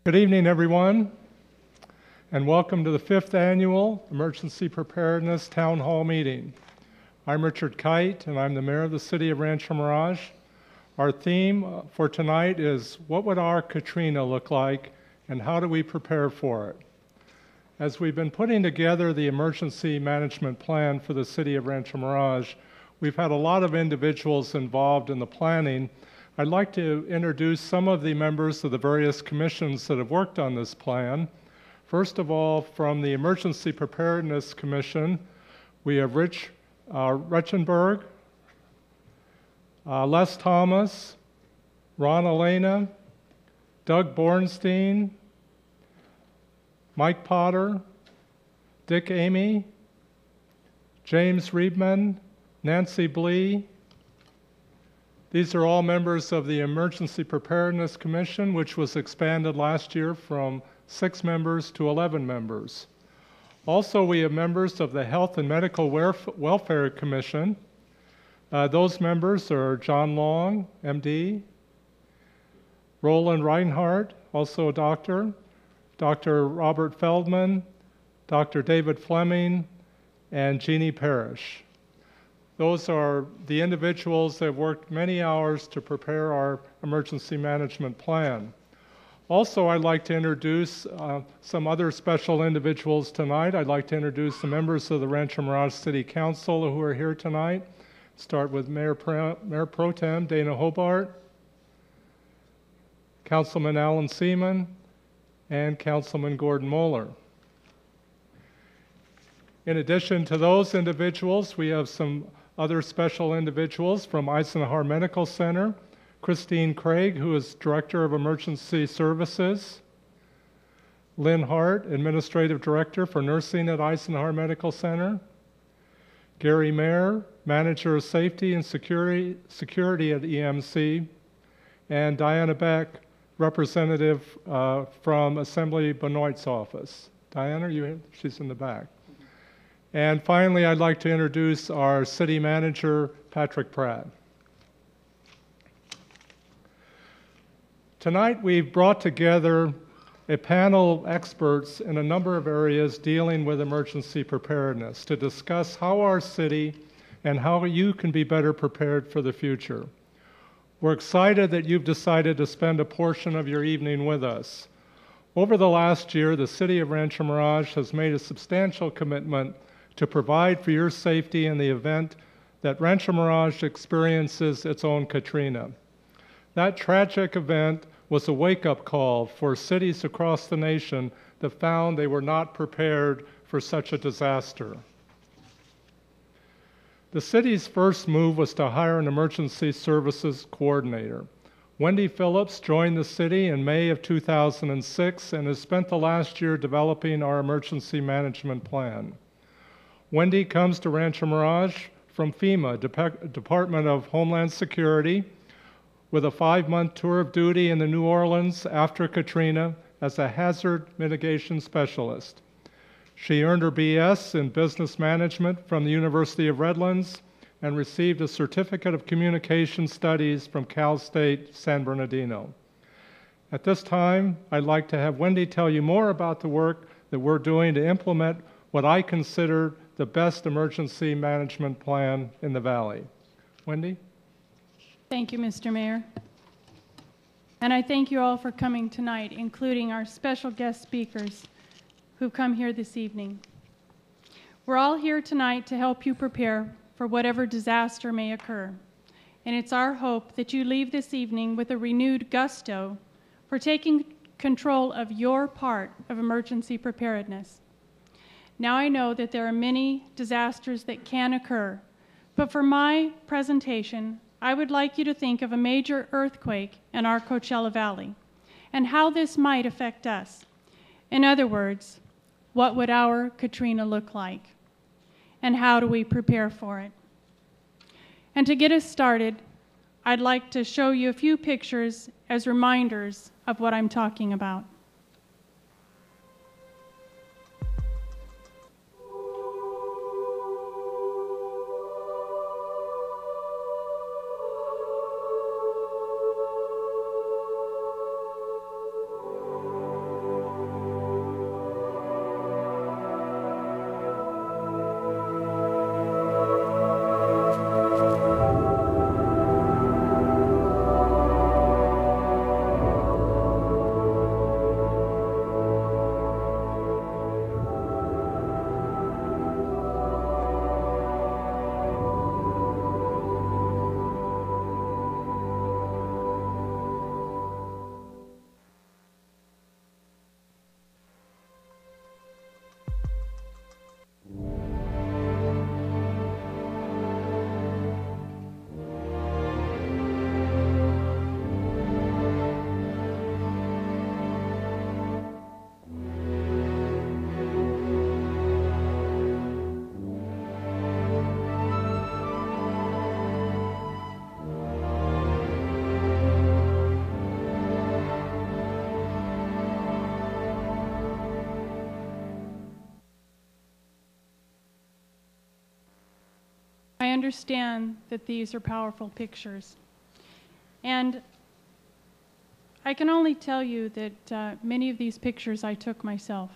Good evening, everyone, and welcome to the 5th Annual Emergency Preparedness Town Hall Meeting. I'm Richard Kite, and I'm the Mayor of the City of Rancho Mirage. Our theme for tonight is, what would our Katrina look like, and how do we prepare for it? As we've been putting together the emergency management plan for the City of Rancho Mirage, we've had a lot of individuals involved in the planning. I'd like to introduce some of the members of the various commissions that have worked on this plan. First of all, from the Emergency Preparedness Commission, we have Rich Retchenberg, Les Thomas, Ron Elena, Doug Bornstein, Mike Potter, Dick Amy, James Riebman, Nancy Blee. These are all members of the Emergency Preparedness Commission, which was expanded last year from 6 members to 11 members. Also, we have members of the Health and Medical Welfare Commission. Those members are John Long, MD, Roland Reinhardt, also a doctor, Dr. Robert Feldman, Dr. David Fleming, and Jeannie Parrish. Those are the individuals that have worked many hours to prepare our emergency management plan. Also, I'd like to introduce some other special individuals tonight. I'd like to introduce the members of the Rancho Mirage City Council who are here tonight. Start with Mayor Pro Tem Dana Hobart, Councilman Alan Seaman, and Councilman Gordon Moeller. In addition to those individuals, we have some other special individuals from Eisenhower Medical Center, Christine Craig, who is Director of Emergency Services, Lynn Hart, Administrative Director for Nursing at Eisenhower Medical Center, Gary Mayer, Manager of Safety and Security at EMC, and Diana Beck, Representative from Assembly Benoit's office. Diana, are you here? She's in the back. And finally, I'd like to introduce our City Manager, Patrick Pratt. Tonight, we've brought together a panel of experts in a number of areas dealing with emergency preparedness to discuss how our city and how you can be better prepared for the future. We're excited that you've decided to spend a portion of your evening with us. Over the last year, the City of Rancho Mirage has made a substantial commitment to provide for your safety in the event that Rancho Mirage experiences its own Katrina. That tragic event was a wake-up call for cities across the nation that found they were not prepared for such a disaster. The city's first move was to hire an emergency services coordinator. Wendy Phillips joined the city in May of 2006 and has spent the last year developing our emergency management plan. Wendy comes to Rancho Mirage from FEMA, Department of Homeland Security, with a 5-month tour of duty in the New Orleans after Katrina as a hazard mitigation specialist. She earned her BS in business management from the University of Redlands and received a certificate of communication studies from Cal State San Bernardino. At this time, I'd like to have Wendy tell you more about the work that we're doing to implement what I consider the best emergency management plan in the Valley. Wendy? Thank you, Mr. Mayor. And I thank you all for coming tonight, including our special guest speakers who've come here this evening. We're all here tonight to help you prepare for whatever disaster may occur. And it's our hope that you leave this evening with a renewed gusto for taking control of your part of emergency preparedness. Now I know that there are many disasters that can occur, but for my presentation, I would like you to think of a major earthquake in our Coachella Valley and how this might affect us. In other words, what would our Katrina look like? And how do we prepare for it? And to get us started, I'd like to show you a few pictures as reminders of what I'm talking about. understand that these are powerful pictures. And I can only tell you that many of these pictures I took myself.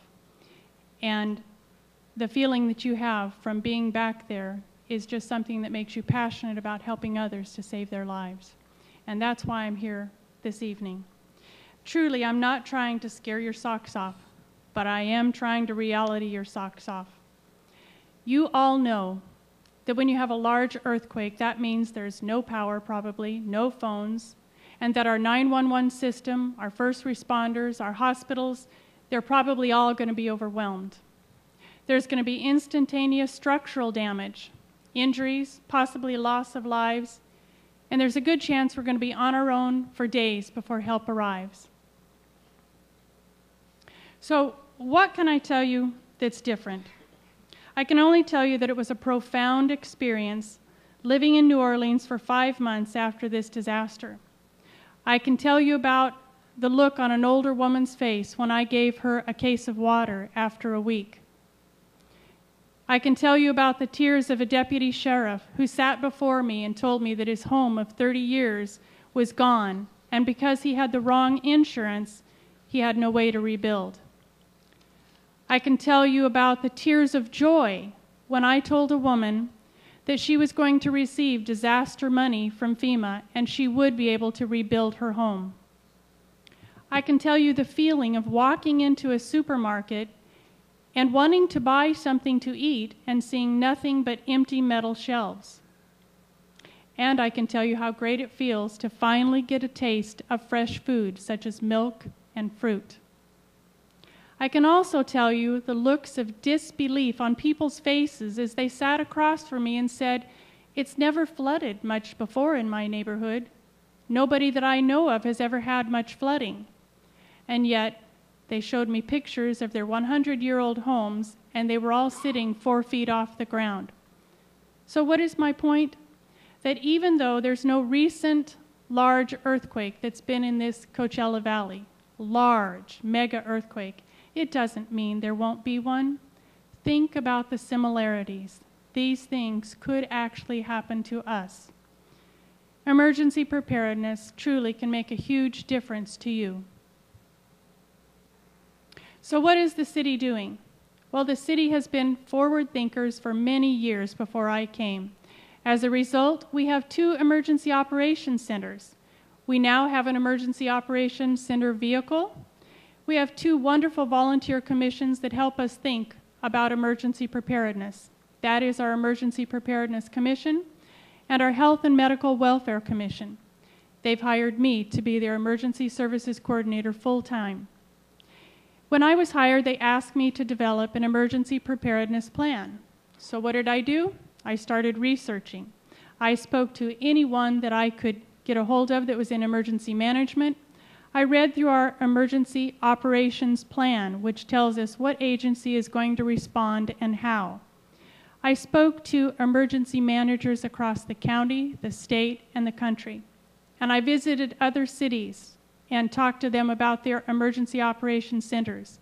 And the feeling that you have from being back there is just something that makes you passionate about helping others to save their lives. And that's why I'm here this evening. Truly, I'm not trying to scare your socks off, but I am trying to reality your socks off. You all know that when you have a large earthquake, that means there's no power, probably, no phones, and that our 911 system, our first responders, our hospitals, they're probably all going to be overwhelmed. There's going to be instantaneous structural damage, injuries, possibly loss of lives, and there's a good chance we're going to be on our own for days before help arrives. So what can I tell you that's different? I can only tell you that it was a profound experience living in New Orleans for 5 months after this disaster. I can tell you about the look on an older woman's face when I gave her a case of water after a week. I can tell you about the tears of a deputy sheriff who sat before me and told me that his home of 30 years was gone, and because he had the wrong insurance, he had no way to rebuild. I can tell you about the tears of joy when I told a woman that she was going to receive disaster money from FEMA and she would be able to rebuild her home. I can tell you the feeling of walking into a supermarket and wanting to buy something to eat and seeing nothing but empty metal shelves. And I can tell you how great it feels to finally get a taste of fresh food, such as milk and fruit. I can also tell you the looks of disbelief on people's faces as they sat across from me and said, "It's never flooded much before in my neighborhood. Nobody that I know of has ever had much flooding." And yet, they showed me pictures of their 100-year-old homes, and they were all sitting 4 feet off the ground. So what is my point? That even though there's no recent large earthquake that's been in this Coachella Valley, large, mega earthquake, it doesn't mean there won't be one. Think about the similarities. These things could actually happen to us. Emergency preparedness truly can make a huge difference to you. So what is the city doing? Well, the city has been forward thinkers for many years before I came. As a result, we have 2 emergency operations centers. We now have an emergency operations center vehicle. We have 2 wonderful volunteer commissions that help us think about emergency preparedness. That is our Emergency Preparedness Commission and our Health and Medical Welfare Commission. They've hired me to be their emergency services coordinator full-time. When I was hired, they asked me to develop an emergency preparedness plan. So what did I do? I started researching. I spoke to anyone that I could get a hold of that was in emergency management. I read through our emergency operations plan, which tells us what agency is going to respond and how. I spoke to emergency managers across the county, the state, and the country. And I visited other cities and talked to them about their emergency operations centers.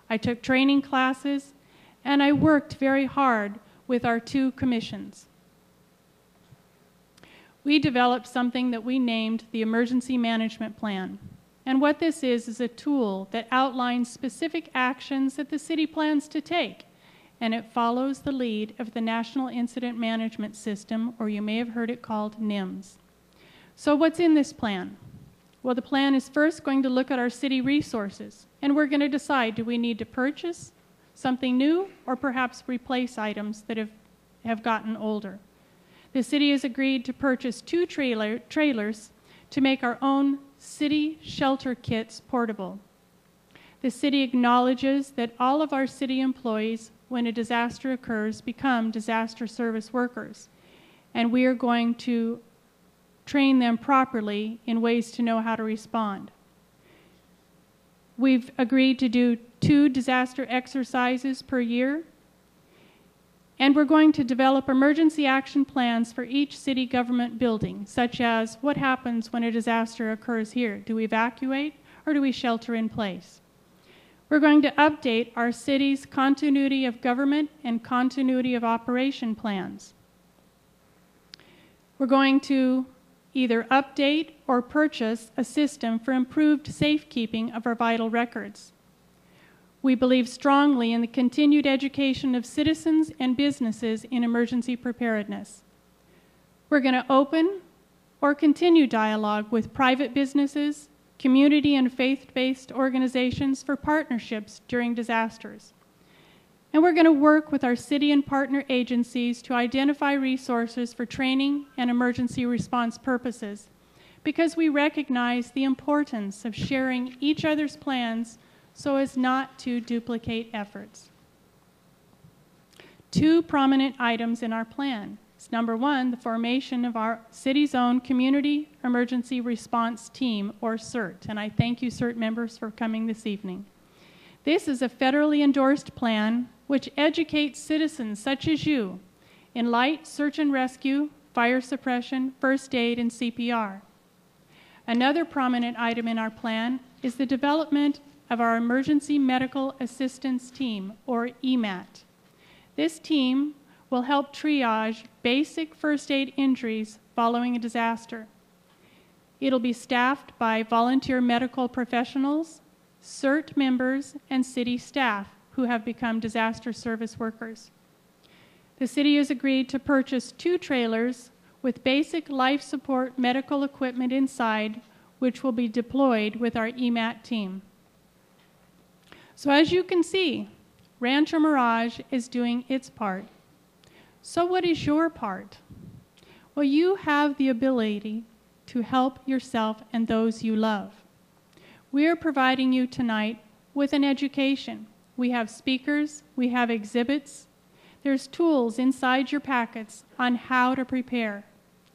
I took training classes, and I worked very hard with our 2 commissions. We developed something that we named the Emergency Management Plan. And what this is a tool that outlines specific actions that the city plans to take, and it follows the lead of the National Incident Management System, or you may have heard it called NIMS. So what's in this plan? Well, the plan is first going to look at our city resources, and we're going to decide, do we need to purchase something new or perhaps replace items that have gotten older? The city has agreed to purchase 2 trailers to make our own city shelter kits portable. The city acknowledges that all of our city employees, when a disaster occurs, become disaster service workers, and we are going to train them properly in ways to know how to respond. We've agreed to do 2 disaster exercises per year, and we're going to develop emergency action plans for each city government building, such as what happens when a disaster occurs here. Do we evacuate or do we shelter in place? We're going to update our city's continuity of government and continuity of operation plans. We're going to either update or purchase a system for improved safekeeping of our vital records. We believe strongly in the continued education of citizens and businesses in emergency preparedness. We're going to open or continue dialogue with private businesses, community and faith-based organizations for partnerships during disasters. And we're going to work with our city and partner agencies to identify resources for training and emergency response purposes, because we recognize the importance of sharing each other's plans so as not to duplicate efforts. Two prominent items in our plan. Number one, the formation of our city's own Community Emergency Response Team, or CERT, and I thank you, CERT members, for coming this evening. This is a federally endorsed plan which educates citizens such as you in light search and rescue, fire suppression, first aid, and CPR. Another prominent item in our plan is the development of our Emergency Medical Assistance Team, or EMAT. This team will help triage basic first aid injuries following a disaster. It'll be staffed by volunteer medical professionals, CERT members, and city staff who have become disaster service workers. The city has agreed to purchase 2 trailers with basic life support medical equipment inside, which will be deployed with our EMAT team. So as you can see, Rancho Mirage is doing its part. So what is your part? Well, you have the ability to help yourself and those you love. We are providing you tonight with an education. We have speakers, we have exhibits. There's tools inside your packets on how to prepare.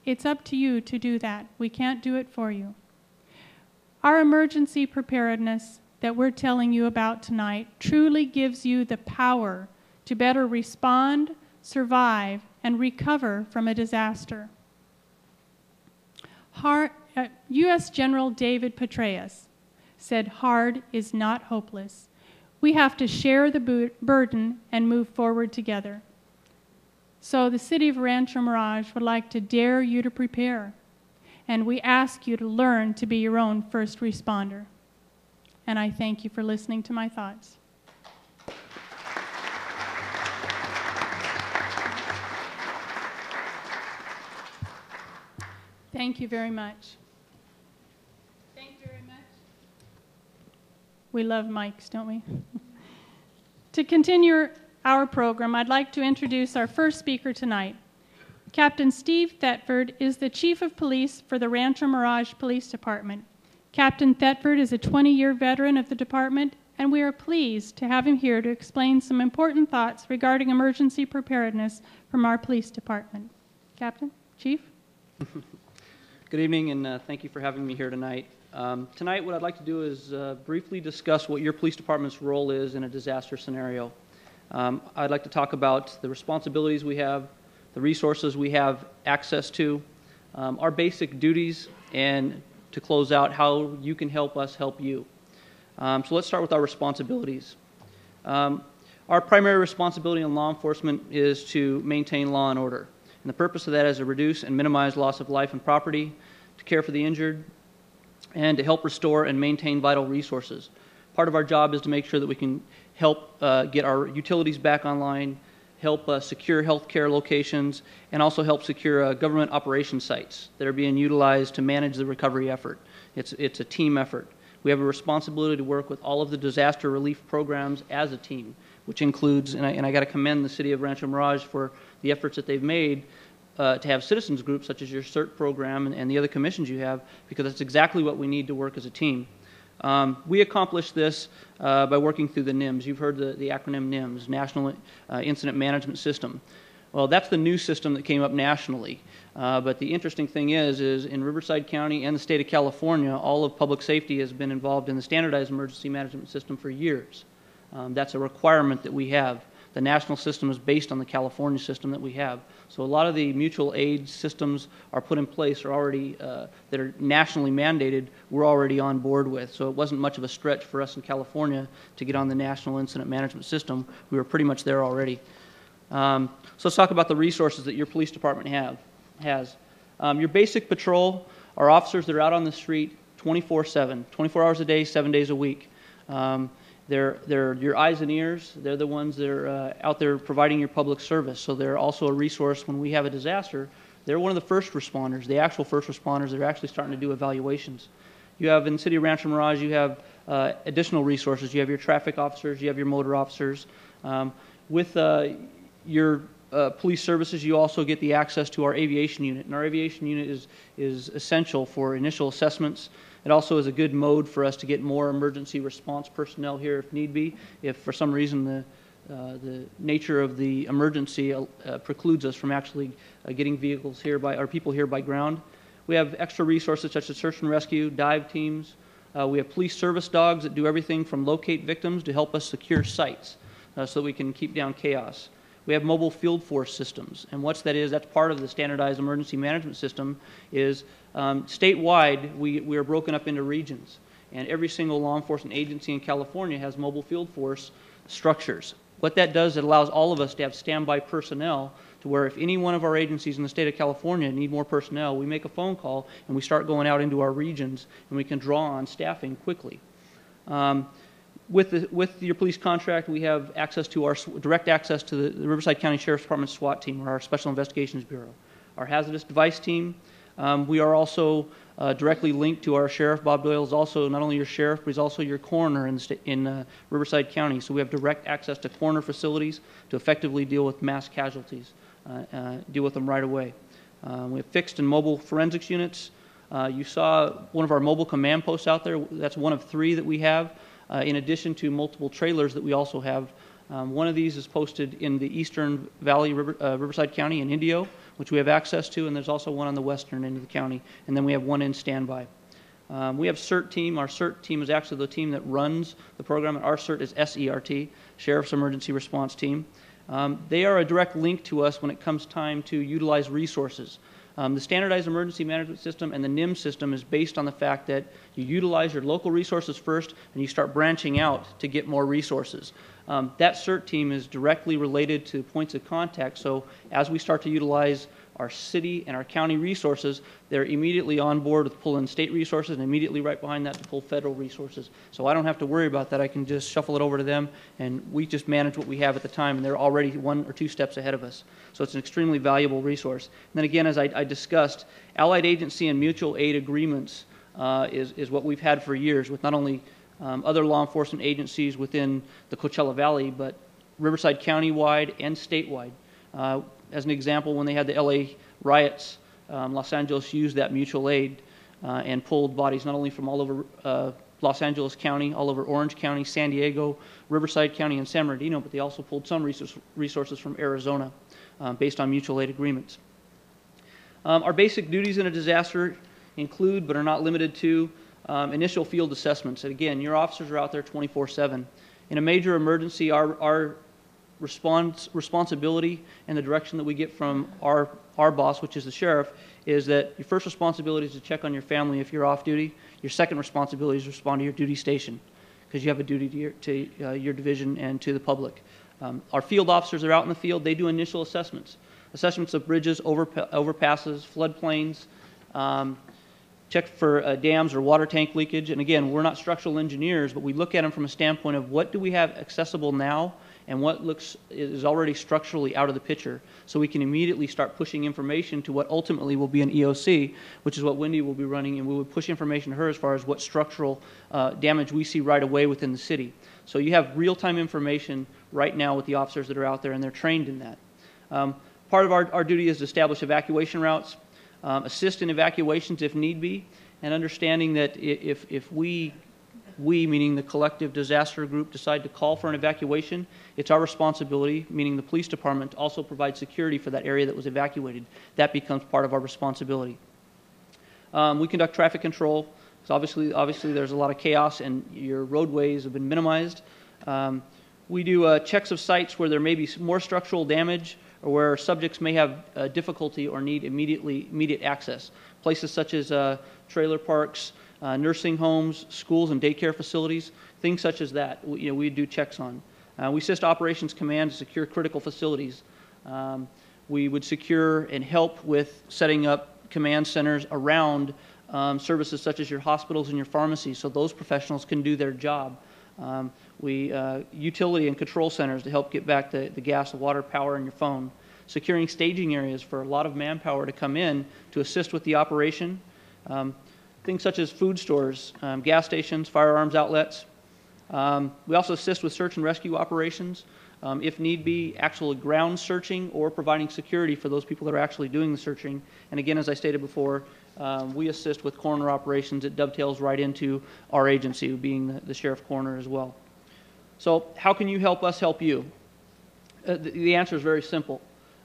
It's up to you to do that. We can't do it for you. Our emergency preparedness that we're telling you about tonight truly gives you the power to better respond, survive, and recover from a disaster. U.S. General David Petraeus said, "Hard is not hopeless. We have to share the burden and move forward together." So the City of Rancho Mirage would like to dare you to prepare, and we ask you to learn to be your own first responder. And I thank you for listening to my thoughts. Thank you very much. Thank you very much. We love mics, don't we? To continue our program, I'd like to introduce our first speaker tonight. Captain Steve Thetford is the Chief of Police for the Rancho Mirage Police Department. Captain Thetford is a 20-year veteran of the department, and we are pleased to have him here to explain some important thoughts regarding emergency preparedness from our police department. Captain, Chief? Good evening, and thank you for having me here tonight. Tonight, what I'd like to do is briefly discuss what your police department's role is in a disaster scenario. I'd like to talk about the responsibilities we have, the resources we have access to, our basic duties, and to close out how you can help us help you. So let's start with our responsibilities. Our primary responsibility in law enforcement is to maintain law and order. And the purpose of that is to reduce and minimize loss of life and property, to care for the injured, and to help restore and maintain vital resources. Part of our job is to make sure that we can help get our utilities back online, help secure healthcare locations, and also help secure government operation sites that are being utilized to manage the recovery effort. It's a team effort. We have a responsibility to work with all of the disaster relief programs as a team, which includes, and I got to commend the City of Rancho Mirage for the efforts that they've made to have citizens groups such as your CERT program and the other commissions you have, because that's exactly what we need to work as a team. We accomplish this by working through the NIMS. You've heard the acronym NIMS, National Incident Management System. Well, that's the new system that came up nationally. But the interesting thing is in Riverside County and the state of California, all of public safety has been involved in the standardized emergency management system for years. That's a requirement that we have. The national system is based on the California system that we have. So a lot of the mutual aid systems are put in place or already that are nationally mandated, we're already on board with. So it wasn't much of a stretch for us in California to get on the national incident management system. We were pretty much there already. So let's talk about the resources that your police department has. Your basic patrol are officers that are out on the street 24/7, 24 hours a day, 7 days a week. They're your eyes and ears. They're the ones that are out there providing your public service. So they're also a resource when we have a disaster. They're one of the first responders, the actual first responders that are actually starting to do evaluations. You have in the city of Rancho Mirage, you have additional resources. You have your traffic officers, you have your motor officers. With your police services, you also get the access to our aviation unit. And our aviation unit is essential for initial assessments. It also is a good mode for us to get more emergency response personnel here if need be. If for some reason the nature of the emergency precludes us from actually getting vehicles here or people here by ground. We have extra resources such as search and rescue, dive teams. We have police service dogs that do everything from locate victims to help us secure sites so that we can keep down chaos. We have mobile field force systems, and what that is, that's part of the standardized emergency management system, is statewide we are broken up into regions, and every single law enforcement agency in California has mobile field force structures. What that does, it allows all of us to have standby personnel to where if any one of our agencies in the state of California need more personnel, we make a phone call and we start going out into our regions and we can draw on staffing quickly. With your police contract, we have access to direct access to the Riverside County Sheriff's Department SWAT team, or our Special Investigations Bureau. Our hazardous device team, we are also directly linked to our sheriff. Bob Doyle is also not only your sheriff, but he's also your coroner in Riverside County. So we have direct access to coroner facilities to effectively deal with mass casualties, deal with them right away. We have fixed and mobile forensics units. You saw one of our mobile command posts out there. That's one of 3 that we have, in addition to multiple trailers that we also have. One of these is posted in the Eastern Valley, Riverside County in Indio, which we have access to, and there's also one on the western end of the county, and then we have one in standby. We have CERT team. Our CERT team is actually the team that runs the program, and our CERT is SERT, Sheriff's Emergency Response Team. They are a direct link to us when it comes time to utilize resources. The Standardized Emergency Management System and the NIM system is based on the fact that you utilize your local resources first and you start branching out to get more resources. That CERT team is directly related to points of contact, so as we start to utilize our city and our county resources, they're immediately on board with pulling state resources and immediately right behind that to pull federal resources. So I don't have to worry about that. I can just shuffle it over to them, and we just manage what we have at the time, and they're already 1 or 2 steps ahead of us. So it's an extremely valuable resource. And then again, as I discussed, allied agency and mutual aid agreements is what we've had for years with not only other law enforcement agencies within the Coachella Valley, but Riverside County-wide and statewide. As an example, when they had the LA riots, Los Angeles used that mutual aid and pulled bodies not only from all over Los Angeles County, all over Orange County, San Diego, Riverside County, and San Bernardino, but they also pulled some resources from Arizona based on mutual aid agreements. Our basic duties in a disaster include, but are not limited to, initial field assessments. And again, your officers are out there 24/7. In a major emergency, our responsibility and the direction that we get from our boss, which is the sheriff, is that your first responsibility is to check on your family if you're off duty. Your second responsibility is to respond to your duty station, because you have a duty to your division and to the public. Our field officers are out in the field. They do initial assessments of bridges, overpasses, floodplains, check for dams or water tank leakage. And again, we're not structural engineers, but we look at them from a standpoint of what do we have accessible now and what is already structurally out of the picture, so we can immediately start pushing information to what ultimately will be an EOC, which is what Wendy will be running, and we would push information to her as far as what structural damage we see right away within the city. So you have real-time information right now with the officers that are out there, and they're trained in that. Part of our duty is to establish evacuation routes, assist in evacuations if need be, and understanding that if we, meaning the collective disaster group, decide to call for an evacuation, it's our responsibility, meaning the police department, to also provide security for that area that was evacuated. That becomes part of our responsibility. We conduct traffic control, because obviously there's a lot of chaos and your roadways have been minimized. We do checks of sites where there may be more structural damage or where subjects may have difficulty or need immediate access. Places such as trailer parks, nursing homes, schools and daycare facilities, things such as that, we do checks on. We assist Operations Command to secure critical facilities. We would secure and help with setting up command centers around services such as your hospitals and your pharmacies, so those professionals can do their job. Utility and control centers to help get back the gas, the water, power, and your phone. Securing staging areas for a lot of manpower to come in to assist with the operation. Things such as food stores, gas stations, firearms outlets. We also assist with search and rescue operations. If need be, actual ground searching or providing security for those people that are actually doing the searching. And again, as I stated before, we assist with coroner operations. It dovetails right into our agency, being the sheriff coroner as well. So how can you help us help you? The answer is very simple.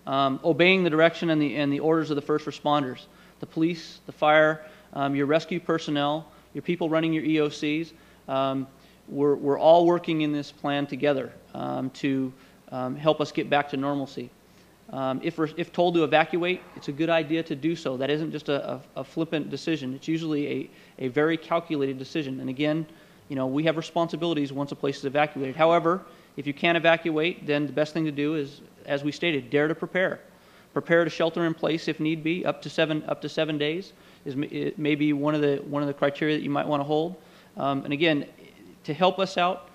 Obeying the direction and the orders of the first responders, the police, the fire, your rescue personnel, your people running your EOCs. We're all working in this plan together to help us get back to normalcy. If told to evacuate, it's a good idea to do so. That isn't just a flippant decision. It's usually a very calculated decision. And again, we have responsibilities once a place is evacuated. However, if you can't evacuate, then the best thing to do is, as we stated, dare to prepare. Prepare to shelter in place if need be, up to 7 days is maybe one of the criteria that you might want to hold. And again, to help us out,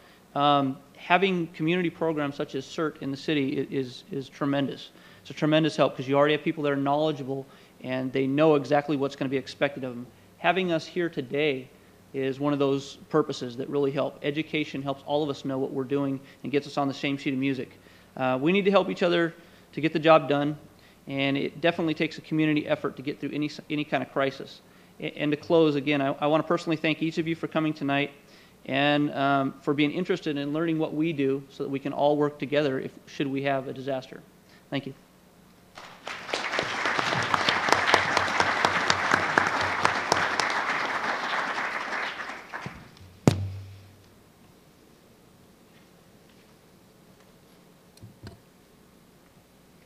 having community programs such as CERT in the city is tremendous. It's a tremendous help because you already have people that are knowledgeable and they know exactly what's going to be expected of them. Having us here today is one of those purposes that really help. Education helps all of us know what we're doing and gets us on the same sheet of music. We need to help each other to get the job done, and it definitely takes a community effort to get through any kind of crisis. And to close, again, I want to personally thank each of you for coming tonight and for being interested in learning what we do so that we can all work together should we have a disaster. Thank you.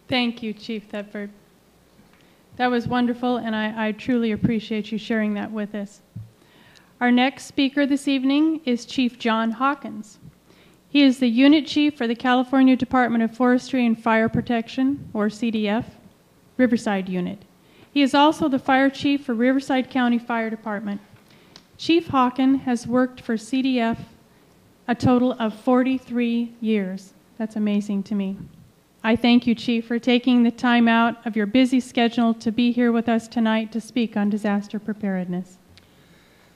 Thank you, Chief Thetford. That was wonderful, and I truly appreciate you sharing that with us. Our next speaker this evening is Chief John Hawkins. He is the Unit Chief for the California Department of Forestry and Fire Protection, or CDF, Riverside Unit. He is also the Fire Chief for Riverside County Fire Department. Chief Hawkins has worked for CDF a total of 43 years. That's amazing to me. I thank you, Chief, for taking the time out of your busy schedule to be here with us tonight to speak on disaster preparedness.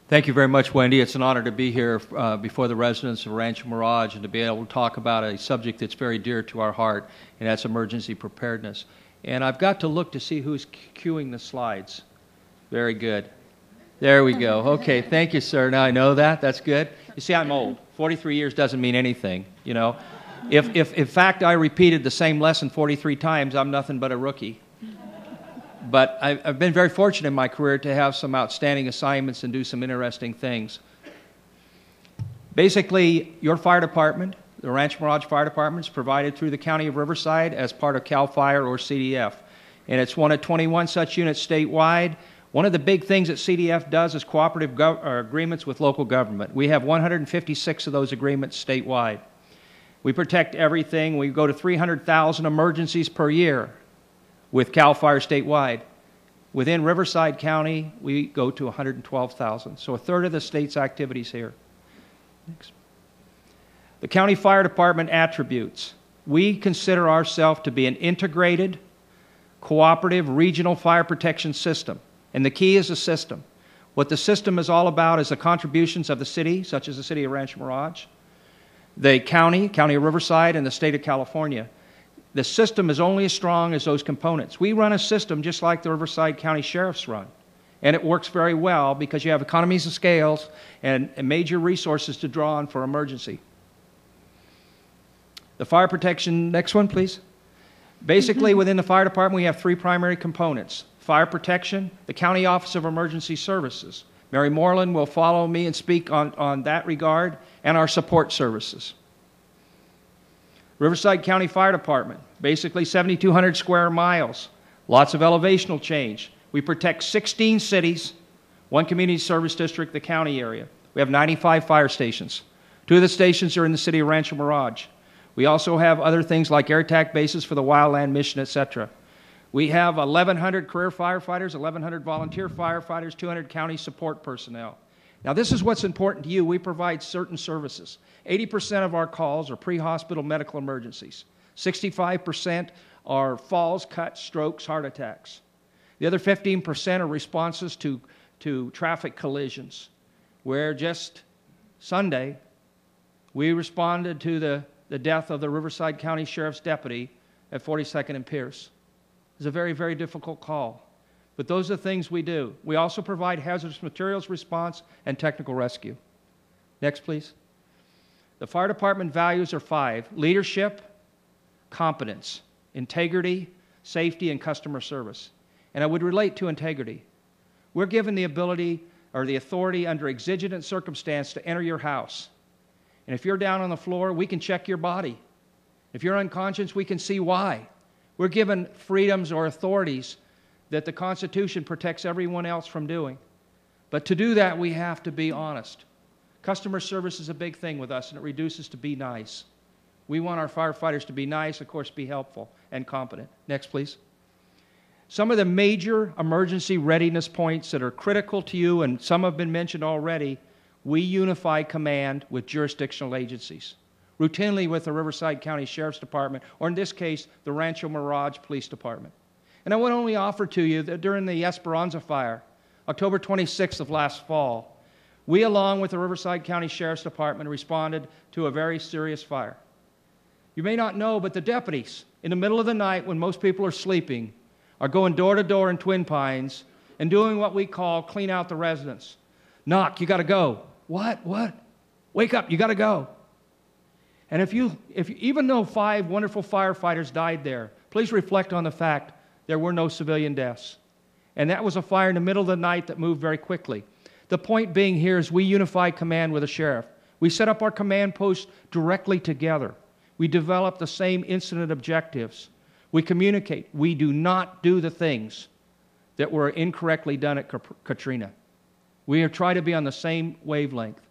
Thank you very much, Wendy. It's an honor to be here before the residents of Rancho Mirage and to be able to talk about a subject that's very dear to our heart, and that's emergency preparedness. And I've got to look to see who's cueing the slides. Very good. There we go. Okay, thank you, sir. Now I know that. That's good. You see, I'm old. 43 years doesn't mean anything, you know. If in fact I repeated the same lesson 43 times, I'm nothing but a rookie. But I've been very fortunate in my career to have some outstanding assignments and do some interesting things. Basically, your fire department, the Rancho Mirage Fire Department, is provided through the County of Riverside as part of CAL FIRE or CDF. And it's one of 21 such units statewide. One of the big things that CDF does is cooperative agreements with local government. We have 156 of those agreements statewide. We protect everything. We go to 300,000 emergencies per year with CAL FIRE statewide. Within Riverside County, we go to 112,000. So a third of the state's activities here. Next. The county fire department attributes. We consider ourselves to be an integrated, cooperative, regional fire protection system. And the key is a system. What the system is all about is the contributions of the city, such as the city of Rancho Mirage, the county of Riverside, and the state of California. The system is only as strong as those components. We run a system just like the Riverside County Sheriffs run. And it works very well because you have economies of scales and major resources to draw on for emergency. The fire protection, next one, please. Basically, within the fire department, we have three primary components. Fire protection, the County Office of Emergency Services. Mary Moreland will follow me and speak on that regard, and our support services. Riverside County Fire Department, basically 7,200 square miles, lots of elevational change. We protect 16 cities, one community service district, the county area. We have 95 fire stations. 2 of the stations are in the city of Rancho Mirage. We also have other things like air attack bases for the wildland mission, etc. We have 1,100 career firefighters, 1,100 volunteer firefighters, 200 county support personnel. Now, this is what's important to you. We provide certain services. 80% of our calls are pre-hospital medical emergencies. 65% are falls, cuts, strokes, heart attacks. The other 15% are responses to traffic collisions, where just Sunday, we responded to the death of the Riverside County Sheriff's deputy at 42nd and Pierce. It was a very, very difficult call. But those are the things we do. We also provide hazardous materials response and technical rescue. Next, please. The fire department values are 5: leadership, competence, integrity, safety, and customer service. And I would relate to integrity. We're given the ability or the authority under exigent circumstance to enter your house. And if you're down on the floor, we can check your body. If you're unconscious, we can see why. We're given freedoms or authorities that the Constitution protects everyone else from doing. But to do that, we have to be honest. Customer service is a big thing with us, and it reduces to be nice. We want our firefighters to be nice, of course, be helpful and competent. Next, please. Some of the major emergency readiness points that are critical to you, and some have been mentioned already, we unify command with jurisdictional agencies, routinely with the Riverside County Sheriff's Department, or in this case, the Rancho Mirage Police Department. And I would only offer to you that during the Esperanza fire, October 26th of last fall, we, along with the Riverside County Sheriff's Department, responded to a very serious fire. You may not know, but the deputies, in the middle of the night when most people are sleeping, are going door to door in Twin Pines and doing what we call clean out the residence. Knock, you got to go. What? Wake up, you got to go. And even though 5 wonderful firefighters died there, please reflect on the fact there were no civilian deaths. And that was a fire in the middle of the night that moved very quickly. The point being here is we unify command with the sheriff. We set up our command posts directly together. We develop the same incident objectives. We communicate. We do not do the things that were incorrectly done at Katrina. We try to be on the same wavelength.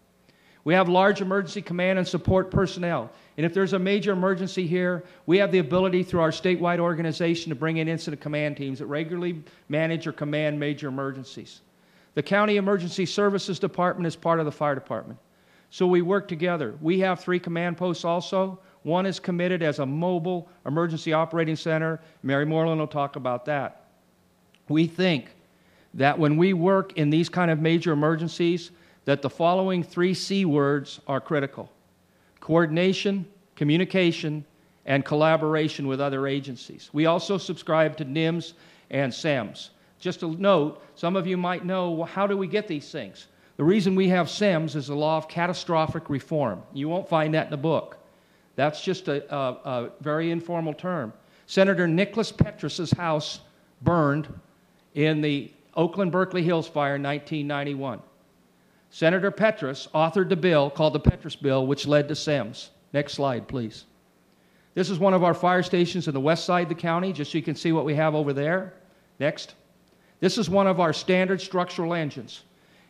We have large emergency command and support personnel. And if there's a major emergency here, we have the ability through our statewide organization to bring in incident command teams that regularly manage or command major emergencies. The County Emergency Services Department is part of the fire department. So we work together. We have 3 command posts also. One is committed as a mobile emergency operating center. Mary Moreland will talk about that. We think that when we work in these kind of major emergencies, that the following 3 C words are critical: coordination, communication, and collaboration with other agencies. We also subscribe to NIMS and SEMS. Just a note, some of you might know, well, how do we get these things? The reason we have SEMS is the law of catastrophic reform. You won't find that in the book. That's just a very informal term. Senator Nicholas Petrus's house burned in the Oakland-Berkeley Hills fire in 1991. Senator Petrus authored the bill called the Petrus Bill, which led to SEMS. Next slide, please. This is one of our fire stations in the west side of the county, just so you can see what we have over there. Next. This is one of our standard structural engines.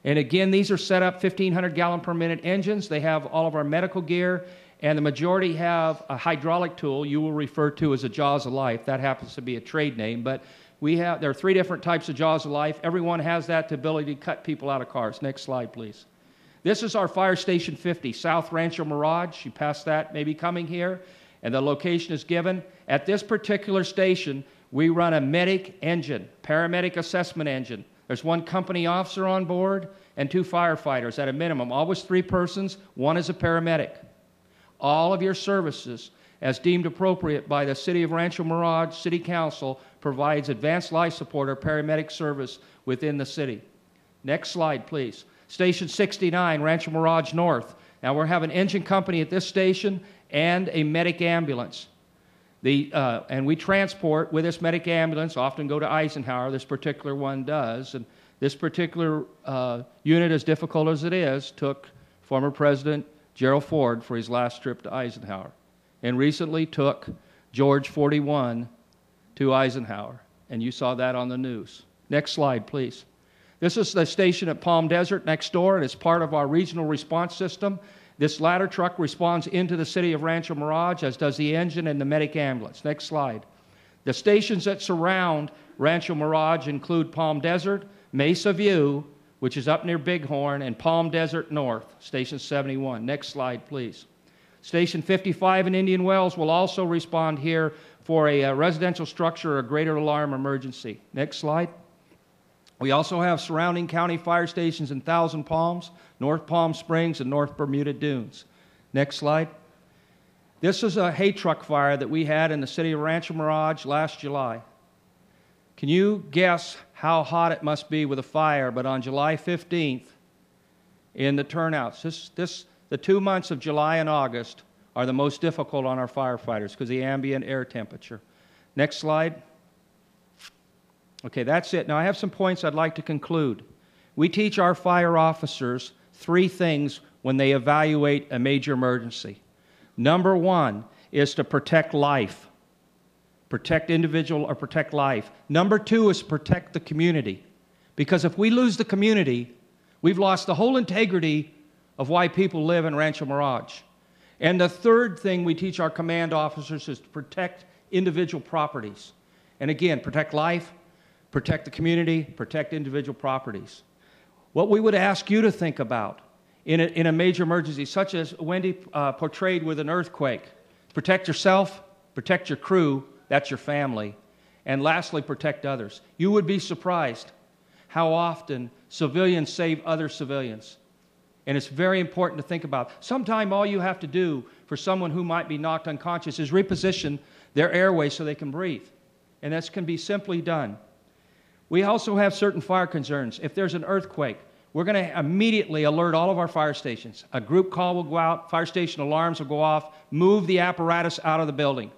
And again, these are set up 1,500 gallon per minute engines. They have all of our medical gear, and the majority have a hydraulic tool you will refer to as a Jaws of Life. That happens to be a trade name, but there are 3 different types of Jaws of Life. Everyone has that ability to cut people out of cars. Next slide, please. This is our Fire Station 50, South Rancho Mirage. You passed that, maybe coming here, and the location is given. At this particular station, we run a medic engine, paramedic assessment engine. There's 1 company officer on board and 2 firefighters at a minimum. Always 3 persons, 1 is a paramedic. All of your services, as deemed appropriate by the City of Rancho Mirage City Council, provides advanced life support or paramedic service within the city. Next slide, please. Station 69, Rancho Mirage North. Now, we have an engine company at this station and a medic ambulance. And we transport with this medic ambulance, often go to Eisenhower. This particular one does. And this particular unit, as difficult as it is, took former President Gerald Ford for his last trip to Eisenhower, and recently took George 41 to Eisenhower. And you saw that on the news. Next slide, please. This is the station at Palm Desert next door, and it's part of our regional response system. This ladder truck responds into the city of Rancho Mirage, as does the engine and the medic ambulance. Next slide. The stations that surround Rancho Mirage include Palm Desert, Mesa View, which is up near Bighorn, and Palm Desert North, Station 71. Next slide, please. Station 55 in Indian Wells will also respond here for a residential structure or a greater alarm emergency. Next slide. We also have surrounding county fire stations in Thousand Palms, North Palm Springs, and North Bermuda Dunes. Next slide. This is a hay truck fire that we had in the city of Rancho Mirage last July. Can you guess how hot it must be with a fire? But on July 15th, in the turnouts, the 2 months of July and August are the most difficult on our firefighters because of the ambient air temperature. Next slide. Okay, that's it. Now I have some points I'd like to conclude. We teach our fire officers 3 things when they evaluate a major emergency. Number 1 is to protect life. Protect individual or protect life. Number 2 is protect the community. Because if we lose the community, we've lost the whole integrity of why people live in Rancho Mirage. And the third thing we teach our command officers is to protect individual properties. And again, protect life, protect the community, protect individual properties. What we would ask you to think about in a major emergency, such as Wendy portrayed with an earthquake, protect yourself, protect your crew, that's your family, and lastly, protect others. You would be surprised how often civilians save other civilians. And it's very important to think about. Sometimes all you have to do for someone who might be knocked unconscious is reposition their airway so they can breathe. And that can be simply done. We also have certain fire concerns. If there's an earthquake, we're going to immediately alert all of our fire stations. A group call will go out, fire station alarms will go off, move the apparatus out of the building.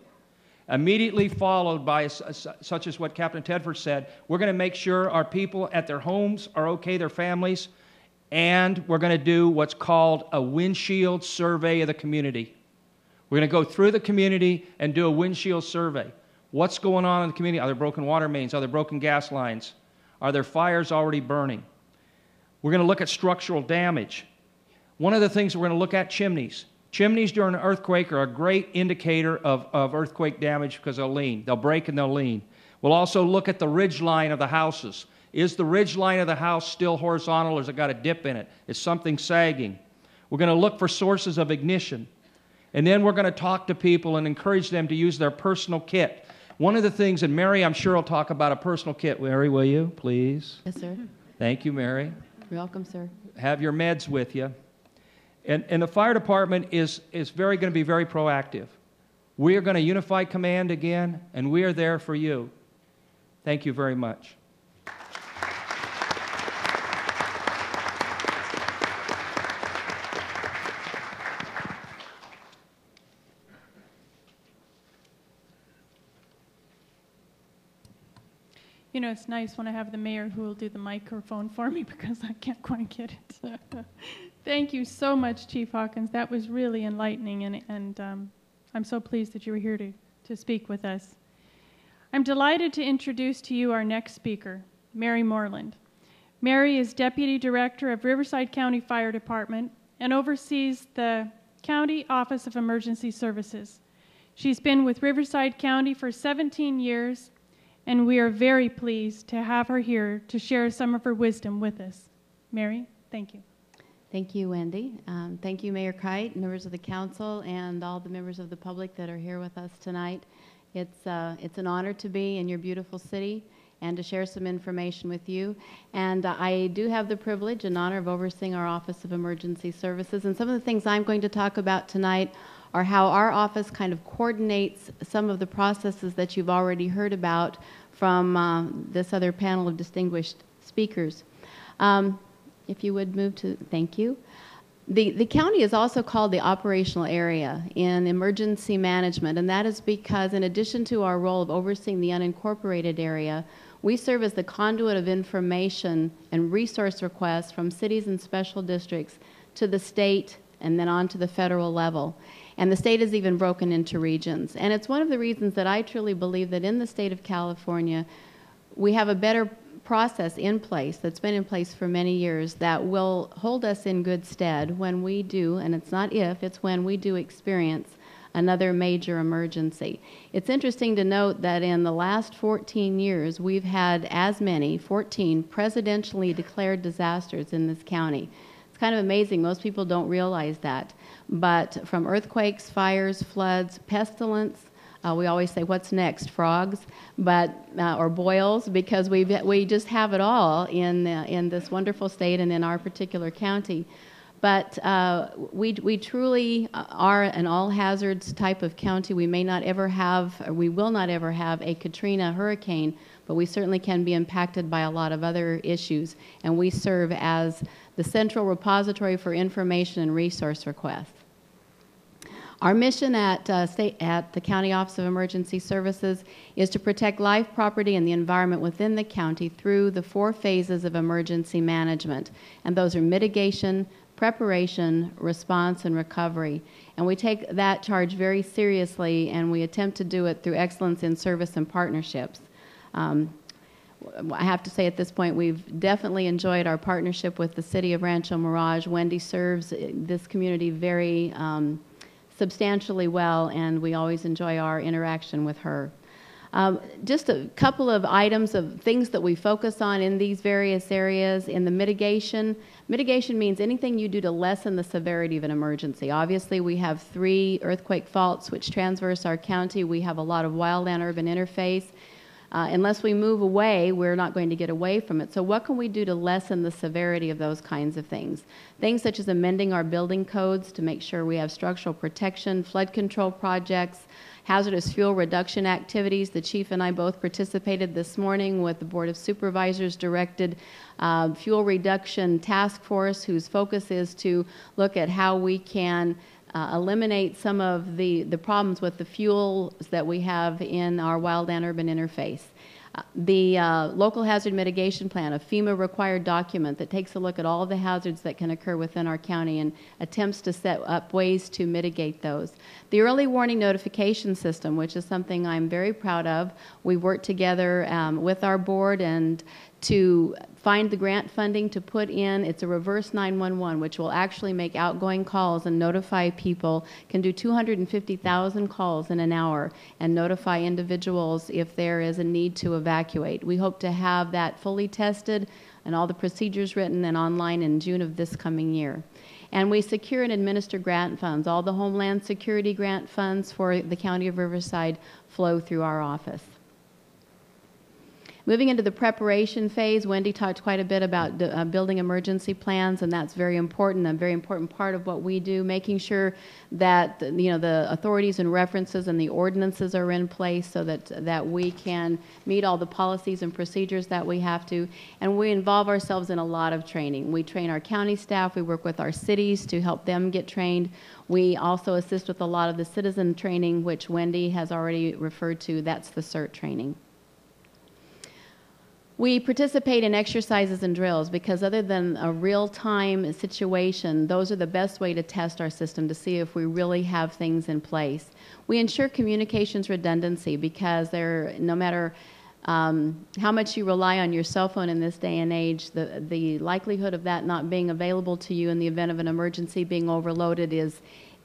Immediately followed by, such as what Captain Tedford said, we're going to make sure our people at their homes are okay, their families, and we're going to do what's called a windshield survey of the community. We're going to go through the community and do a windshield survey. What's going on in the community? Are there broken water mains? Are there broken gas lines? Are there fires already burning? We're going to look at structural damage. One of the things we're going to look at, chimneys. Chimneys during an earthquake are a great indicator of earthquake damage because they'll lean. They'll break and they'll lean. We'll also look at the ridge line of the houses. Is the ridge line of the house still horizontal or has it got a dip in it? Is something sagging? We're going to look for sources of ignition. And then we're going to talk to people and encourage them to use their personal kit. One of the things, and Mary, I'm sure will talk about a personal kit. Mary, will you, please? Yes, sir. Thank you, Mary. You're welcome, sir. Have your meds with you. And the fire department is going to be very proactive. We are going to unify command again, and we are there for you. Thank you very much. You know, it's nice when I have the mayor who will do the microphone for me because I can't quite get it. Thank you so much, Chief Hawkins. That was really enlightening, and I'm so pleased that you were here to speak with us. I'm delighted to introduce to you our next speaker, Mary Moreland. Mary is Deputy Director of Riverside County Fire Department and oversees the County Office of Emergency Services. She's been with Riverside County for 17 years, and we are very pleased to have her here to share some of her wisdom with us. Mary, thank you. Thank you, Wendy. Thank you, Mayor Kite, members of the council, and all the members of the public that are here with us tonight. It's an honor to be in your beautiful city and to share some information with you. And I do have the privilege and honor of overseeing our Office of Emergency Services. And some of the things I'm going to talk about tonight are how our office kind of coordinates some of the processes that you've already heard about from this other panel of distinguished speakers. If you would move to, thank you. The county is also called the operational area in emergency management, and that is because in addition to our role of overseeing the unincorporated area, we serve as the conduit of information and resource requests from cities and special districts to the state and then on to the federal level. And the state is even broken into regions. And it's one of the reasons that I truly believe that in the state of California, we have a better process in place that's been in place for many years that will hold us in good stead when we do, and it's not if, it's when we do experience another major emergency. It's interesting to note that in the last 14 years, we've had as many, 14, presidentially declared disasters in this county. It's kind of amazing. Most people don't realize that. But from earthquakes, fires, floods, pestilence, we always say, what's next? Frogs, or boils, because we just have it all in this wonderful state and in our particular county. But we truly are an all hazards type of county. We may not ever have, or we will not ever have a Katrina hurricane, but we certainly can be impacted by a lot of other issues. And we serve as the central repository for information and resource requests. Our mission at the County Office of Emergency Services is to protect life, property, and the environment within the county through the 4 phases of emergency management. And those are mitigation, preparation, response, and recovery. And we take that charge very seriously, and we attempt to do it through excellence in service and partnerships. I have to say at this point, we've definitely enjoyed our partnership with the City of Rancho Mirage. Wendy serves this community very substantially well, and we always enjoy our interaction with her. Just a couple of items of things that we focus on in these various areas. In the mitigation means anything you do to lessen the severity of an emergency. Obviously, we have 3 earthquake faults which transverse our county. We have a lot of wildland-urban interface. Unless we move away, we're not going to get away from it. So what can we do to lessen the severity of those kinds of things? Things such as amending our building codes to make sure we have structural protection, flood control projects, hazardous fuel reduction activities. The Chief and I both participated this morning with the Board of Supervisors directed fuel reduction task force, whose focus is to look at how we can eliminate some of the problems with the fuels that we have in our wild-land-urban interface. The local hazard mitigation plan, a FEMA-required document that takes a look at all the hazards that can occur within our county and attempts to set up ways to mitigate those. The early warning notification system, which is something I'm very proud of. We worked together with our board and to find the grant funding to put in. It's a reverse 911, which will actually make outgoing calls and notify people, can do 250,000 calls in an hour and notify individuals if there is a need to evacuate. We hope to have that fully tested and all the procedures written and online in June of this coming year. And we secure and administer grant funds. All the Homeland Security grant funds for the County of Riverside flow through our office. Moving into the preparation phase, Wendy talked quite a bit about building emergency plans, and that's very important, a very important part of what we do, making sure that the authorities and references and the ordinances are in place so that we can meet all the policies and procedures that we have to. And we involve ourselves in a lot of training. We train our county staff. We work with our cities to help them get trained. We also assist with a lot of the citizen training, which Wendy has already referred to. That's the CERT training. We participate in exercises and drills because other than a real-time situation, those are the best way to test our system to see if we really have things in place. We ensure communications redundancy because no matter how much you rely on your cell phone in this day and age, the likelihood of that not being available to you in the event of an emergency being overloaded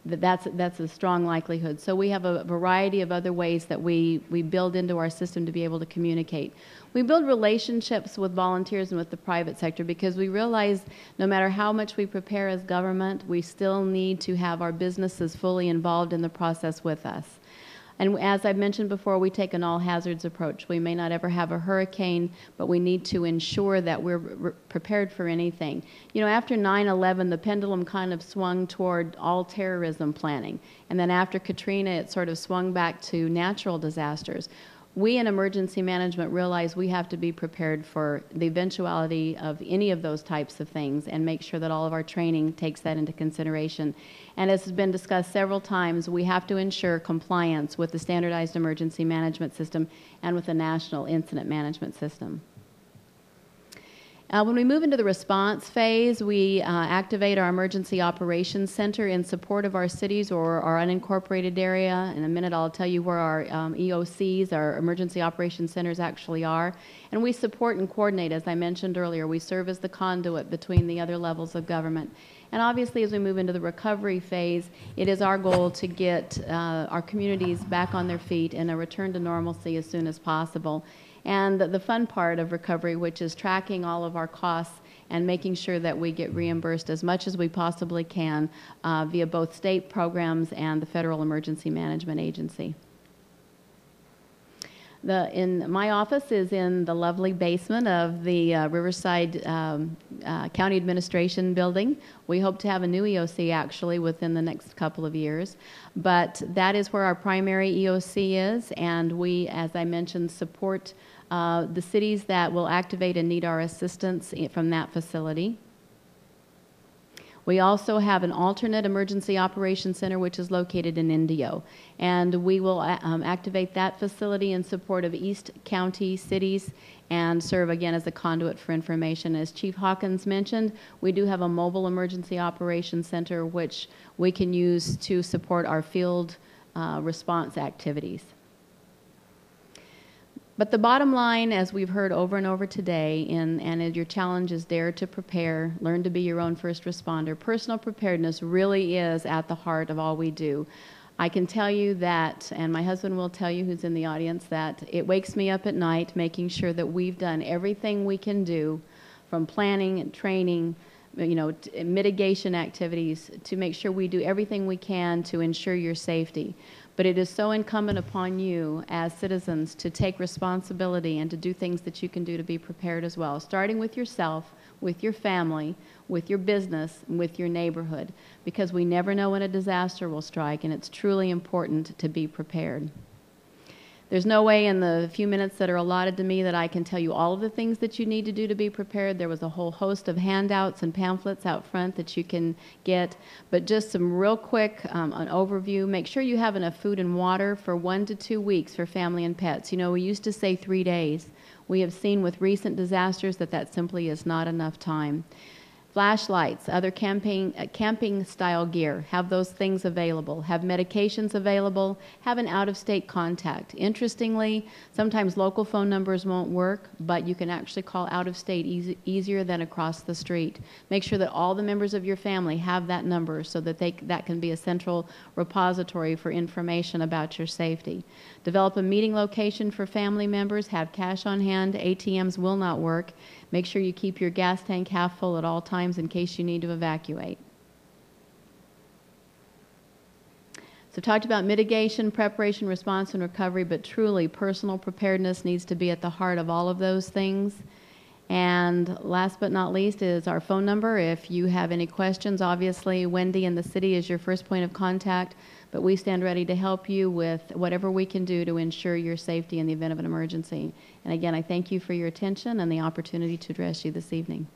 that's a strong likelihood. So we have a variety of other ways that we build into our system to be able to communicate. We build relationships with volunteers and with the private sector because we realize no matter how much we prepare as government, we still need to have our businesses fully involved in the process with us. And as I've mentioned before, we take an all hazards approach. We may not ever have a hurricane, but we need to ensure that we're prepared for anything. After 9/11, the pendulum kind of swung toward all terrorism planning. And then after Katrina, it sort of swung back to natural disasters. We in emergency management realize we have to be prepared for the eventuality of any of those types of things and make sure that all of our training takes that into consideration. And as has been discussed several times, we have to ensure compliance with the standardized emergency management system and with the national incident management system. When we move into the response phase, we activate our Emergency Operations Center in support of our cities or our unincorporated area. In a minute, I'll tell you where our EOCs, our Emergency Operations Centers, actually are. And we support and coordinate, as I mentioned earlier. We serve as the conduit between the other levels of government. And obviously, as we move into the recovery phase, it is our goal to get our communities back on their feet and a return to normalcy as soon as possible. And the fun part of recovery, which is tracking all of our costs and making sure that we get reimbursed as much as we possibly can via both state programs and the Federal Emergency Management Agency. My office is in the lovely basement of the Riverside County Administration building. We hope to have a new EOC actually within the next couple of years. But that is where our primary EOC is, and we, as I mentioned, support the cities that will activate and need our assistance from that facility. We also have an alternate emergency operations center which is located in Indio, and we will activate that facility in support of East County cities and serve again as a conduit for information. As Chief Hawkins mentioned, we do have a mobile emergency operations center which we can use to support our field response activities. But the bottom line, as we've heard over and over today, and your challenge is dare to prepare, learn to be your own first responder. Personal preparedness really is at the heart of all we do. I can tell you that, and my husband will tell you, who's in the audience, that it wakes me up at night making sure that we've done everything we can do, from planning and training, mitigation activities, to make sure we do everything we can to ensure your safety. But it is so incumbent upon you as citizens to take responsibility and to do things that you can do to be prepared as well, starting with yourself, with your family, with your business, and with your neighborhood, because we never know when a disaster will strike, and it's truly important to be prepared. There's no way in the few minutes that are allotted to me that I can tell you all of the things that you need to do to be prepared. There was a whole host of handouts and pamphlets out front that you can get, but just some real quick an overview. Make sure you have enough food and water for 1 to 2 weeks for family and pets. You know, we used to say 3 days. We have seen with recent disasters that that simply is not enough time. Flashlights, other camping style gear, have those things available. Have medications available. Have an out-of-state contact. Interestingly, sometimes local phone numbers won't work, but you can actually call out-of-state easier than across the street. Make sure that all the members of your family have that number so that that can be a central repository for information about your safety. Develop a meeting location for family members. Have cash on hand. ATMs will not work. Make sure you keep your gas tank half full at all times in case you need to evacuate. So I've talked about mitigation, preparation, response, and recovery, but truly personal preparedness needs to be at the heart of all of those things. And last but not least is our phone number. If you have any questions, obviously Wendy in the city is your first point of contact, but we stand ready to help you with whatever we can do to ensure your safety in the event of an emergency. And again, I thank you for your attention and the opportunity to address you this evening.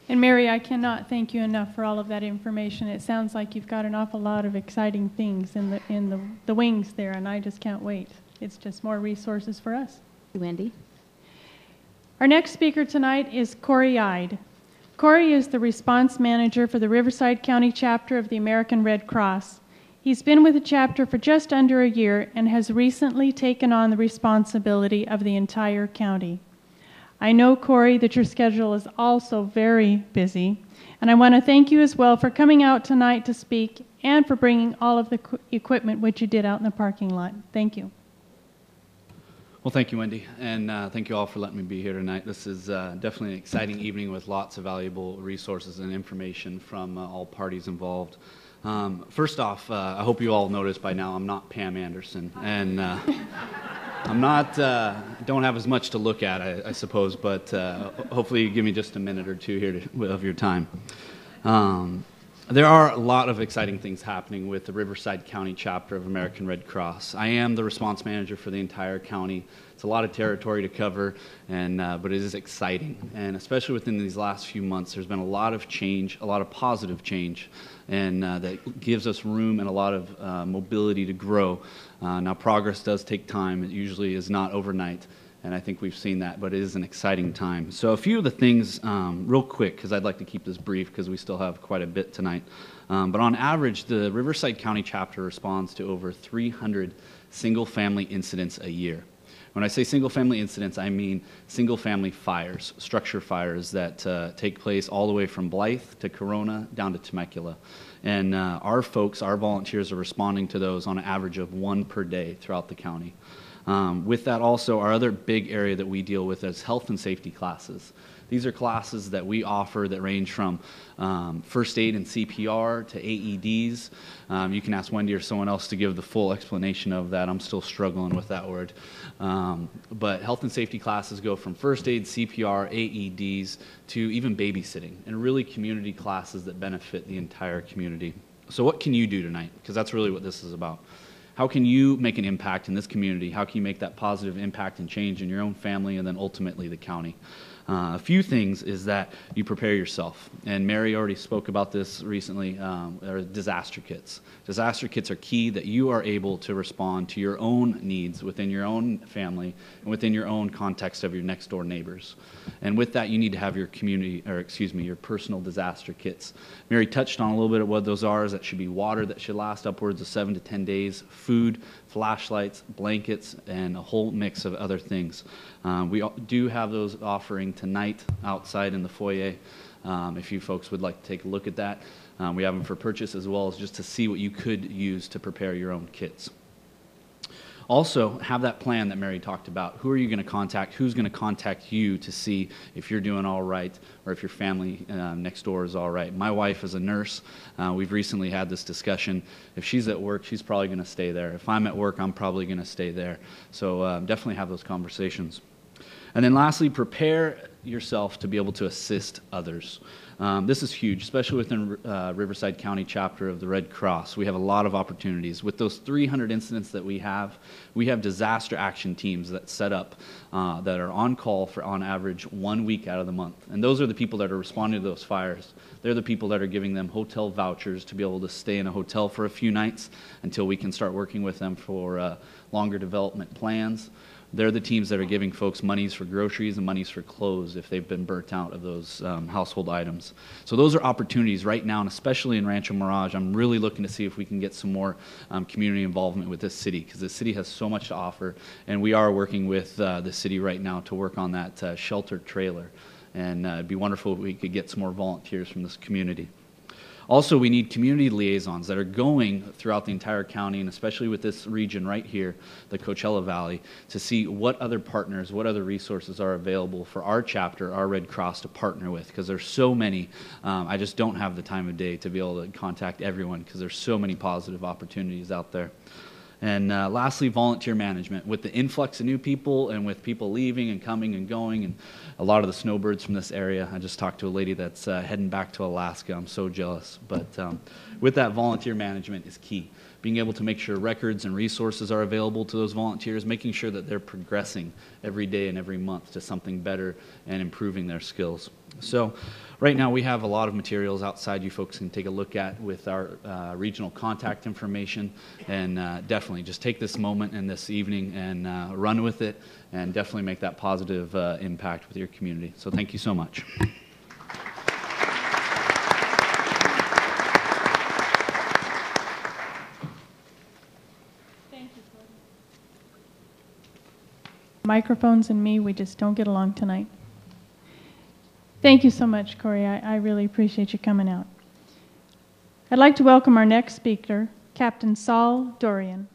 And Mary, I cannot thank you enough for all of that information. It sounds like you've got an awful lot of exciting things in the wings there, and I just can't wait. It's just more resources for us. Wendy. Our next speaker tonight is Corey Ide. Corey is the response manager for the Riverside County chapter of the American Red Cross. He's been with the chapter for just under a year and has recently taken on the responsibility of the entire county. I know, Corey, that your schedule is also very busy, and I want to thank you as well for coming out tonight to speak and for bringing all of the equipment which you did out in the parking lot. Thank you. Well, thank you, Wendy, and thank you all for letting me be here tonight. This is definitely an exciting evening with lots of valuable resources and information from all parties involved. First off, I hope you all noticed by now I'm not Pam Anderson, and I'm not, don't have as much to look at, I suppose, but hopefully you give me just a minute or two here of your time. There are a lot of exciting things happening with the Riverside County chapter of American Red Cross. I am the response manager for the entire county. It's a lot of territory to cover, but it is exciting. And especially within these last few months, there's been a lot of change, a lot of positive change, and that gives us room and a lot of mobility to grow. Now, progress does take time. It usually is not overnight. And I think we've seen that, but it is an exciting time. So a few of the things, real quick, because I'd like to keep this brief because we still have quite a bit tonight. But on average, the Riverside County chapter responds to over 300 single-family incidents a year. When I say single-family incidents, I mean single-family fires, structure fires that take place all the way from Blythe to Corona down to Temecula. And our folks, our volunteers, are responding to those on an average of 1 per day throughout the county. With that also, our other big area that we deal with is health and safety classes. These are classes that we offer that range from first aid and CPR to AEDs. You can ask Wendy or someone else to give the full explanation of that. I'm still struggling with that word. But health and safety classes go from first aid, CPR, AEDs, to even babysitting, and really community classes that benefit the entire community. So what can you do tonight? Because that's really what this is about. How can you make an impact in this community? How can you make that positive impact and change in your own family and then ultimately the county? A few things is that you prepare yourself. And Mary already spoke about this recently, disaster kits. Disaster kits are key that you are able to respond to your own needs within your own family and within your own context of your next door neighbors. And with that, you need to have your your personal disaster kits. Mary touched on a little bit of what those are. That should be water that should last upwards of 7 to 10 days, food, flashlights, blankets, and a whole mix of other things. We do have those offering tonight outside in the foyer. If you folks would like to take a look at that. We have them for purchase as well as just to see what you could use to prepare your own kits. Also, have that plan that Mary talked about. Who are you going to contact? Who's going to contact you to see if you're doing all right or if your family next door is all right? My wife is a nurse. We've recently had this discussion. If she's at work, she's probably going to stay there. If I'm at work, I'm probably going to stay there. So definitely have those conversations. And then lastly, prepare yourself to be able to assist others. This is huge, especially within Riverside County chapter of the Red Cross. We have a lot of opportunities. With those 300 incidents that we have disaster action teams that set up that are on call for on average 1 week out of the month. And those are the people that are responding to those fires. They're the people that are giving them hotel vouchers to be able to stay in a hotel for a few nights until we can start working with them for longer development plans. They're the teams that are giving folks monies for groceries and monies for clothes if they've been burnt out of those household items. So those are opportunities right now, and especially in Rancho Mirage. I'm really looking to see if we can get some more community involvement with this city, because the city has so much to offer, and we are working with the city right now to work on that shelter trailer. And it'd be wonderful if we could get some more volunteers from this community. Also, we need community liaisons that are going throughout the entire county, and especially with this region right here, the Coachella Valley, to see what other partners, what other resources are available for our chapter, our Red Cross, to partner with, because there's so many. I just don't have the time of day to be able to contact everyone, because there's so many positive opportunities out there. And lastly, volunteer management. With the influx of new people and with people leaving and coming and going, and a lot of the snowbirds from this area. I just talked to a lady that's heading back to Alaska. I'm so jealous. But with that, volunteer management is key. Being able to make sure records and resources are available to those volunteers, making sure that they're progressing every day and every month to something better and improving their skills. So right now we have a lot of materials outside you folks can take a look at with our regional contact information, and definitely just take this moment and this evening and run with it and definitely make that positive impact with your community. So thank you so much. Microphones and me, we just don't get along tonight. Thank you so much, Corey. I really appreciate you coming out. I'd like to welcome our next speaker, Captain Saul Dorian.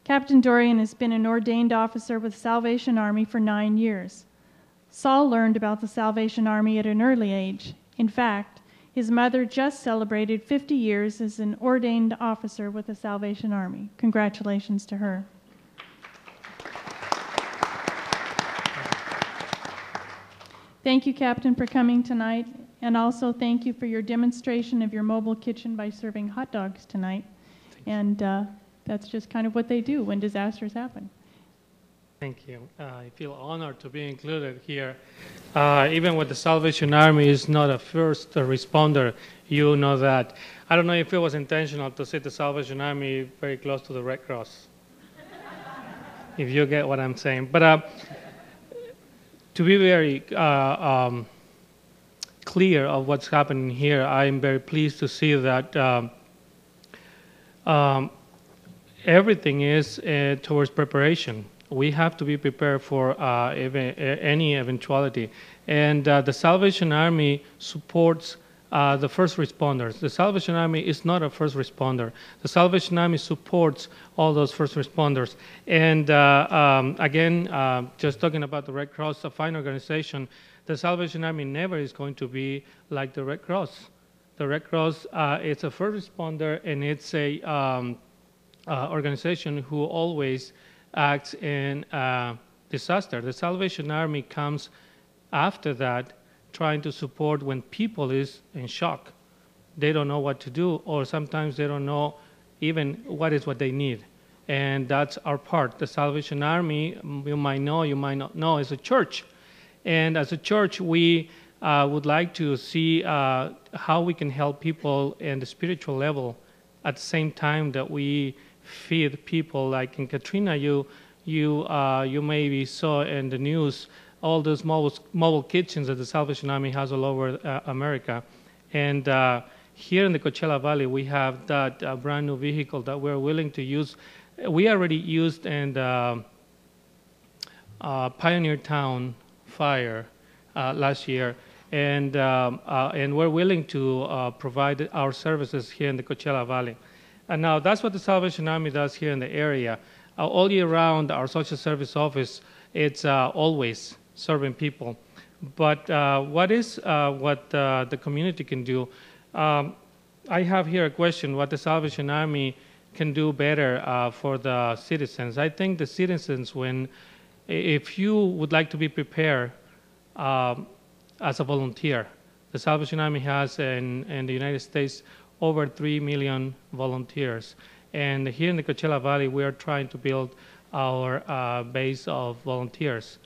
Captain Dorian has been an ordained officer with the Salvation Army for 9 years. Saul learned about the Salvation Army at an early age. In fact, his mother just celebrated 50 years as an ordained officer with the Salvation Army. Congratulations to her. Thank you, Captain, for coming tonight. And also thank you for your demonstration of your mobile kitchen by serving hot dogs tonight. And that's just kind of what they do when disasters happen. Thank you. I feel honored to be included here. Even when the Salvation Army is not a first responder, you know that. I don't know if it was intentional to sit the Salvation Army very close to the Red Cross, if you get what I'm saying. But to be very clear of what's happening here, I'm very pleased to see that everything is towards preparation. We have to be prepared for any eventuality. And the Salvation Army supports the first responders. The Salvation Army is not a first responder. The Salvation Army supports all those first responders. And again, just talking about the Red Cross, a fine organization, the Salvation Army never is going to be like the Red Cross. The Red Cross, it's a first responder, and it's a organization who always acts in disaster. The Salvation Army comes after that, trying to support when people is in shock. They don't know what to do, or sometimes they don't know even what they need. And that's our part. The Salvation Army, you might know, you might not know, is a church. And as a church, we would like to see how we can help people in the spiritual level at the same time that we feed people. Like in Katrina, you maybe saw in the news all those mobile kitchens that the Salvation Army has all over America. And here in the Coachella Valley, we have that brand new vehicle that we're willing to use. We already used in the Pioneer Town fire last year, and we're willing to provide our services here in the Coachella Valley. And now that's what the Salvation Army does here in the area. All year round, our social service office, it's always serving people. But what the community can do? I have here a question, what the Salvation Army can do better for the citizens. I think the citizens, if you would like to be prepared as a volunteer, the Salvation Army has in the United States over 3 million volunteers. And here in the Coachella Valley, we are trying to build our base of volunteers.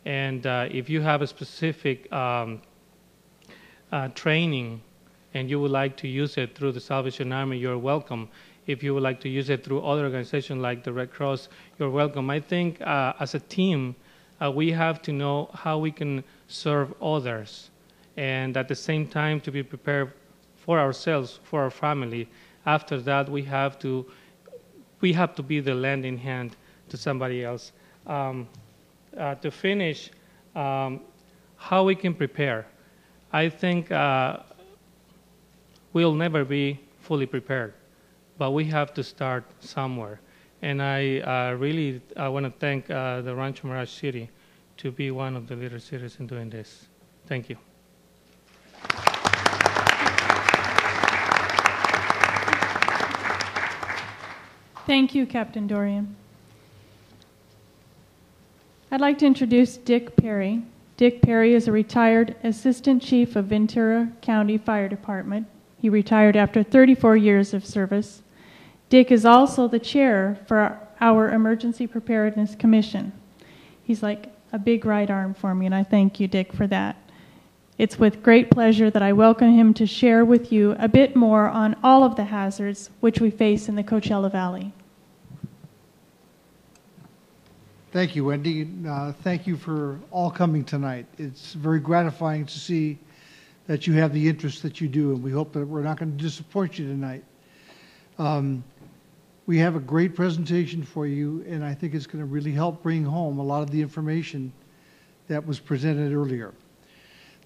And if you have a specific training and you would like to use it through the Salvation Army, you're welcome. If you would like to use it through other organizations like the Red Cross, you're welcome. I think as a team, we have to know how we can serve others, and at the same time to be prepared for ourselves, for our family. After that, we have to be the lending hand to somebody else. To finish, how we can prepare. I think we'll never be fully prepared, but we have to start somewhere. And I really want to thank the Rancho Mirage City to be one of the leader cities in doing this. Thank you. Thank you, Captain Dorian. I'd like to introduce Dick Perry. Dick Perry is a retired Assistant Chief of Ventura County Fire Department. He retired after 34 years of service. Dick is also the chair for our Emergency Preparedness Commission. He's like a big right arm for me, and I thank you, Dick, for that. It's with great pleasure that I welcome him to share with you a bit more on all of the hazards which we face in the Coachella Valley. Thank you, Wendy. Thank you for all coming tonight. It's very gratifying to see that you have the interest that you do, and we hope that we're not going to disappoint you tonight. We have a great presentation for you, and I think it's going to really help bring home a lot of the information that was presented earlier.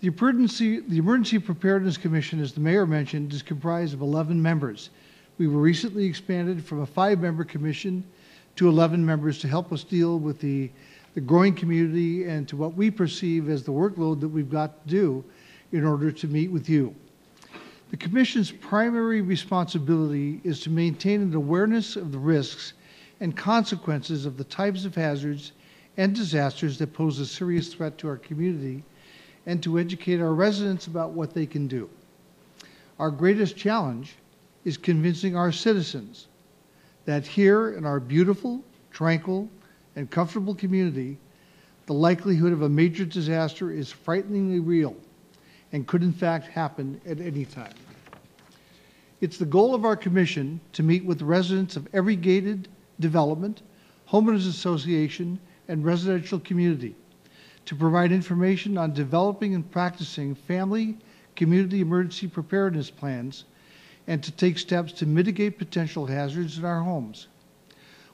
The Emergency Preparedness Commission, as the mayor mentioned, is comprised of 11 members. We were recently expanded from a 5-member commission to 11 members to help us deal with the growing community and to what we perceive as the workload that we've got to do in order to meet with you. The Commission's primary responsibility is to maintain an awareness of the risks and consequences of the types of hazards and disasters that pose a serious threat to our community and to educate our residents about what they can do. Our greatest challenge is convincing our citizens that here in our beautiful, tranquil, and comfortable community, the likelihood of a major disaster is frighteningly real and could in fact happen at any time. It's the goal of our commission to meet with residents of every gated development, homeowners association, and residential community to provide information on developing and practicing family community emergency preparedness plans and to take steps to mitigate potential hazards in our homes.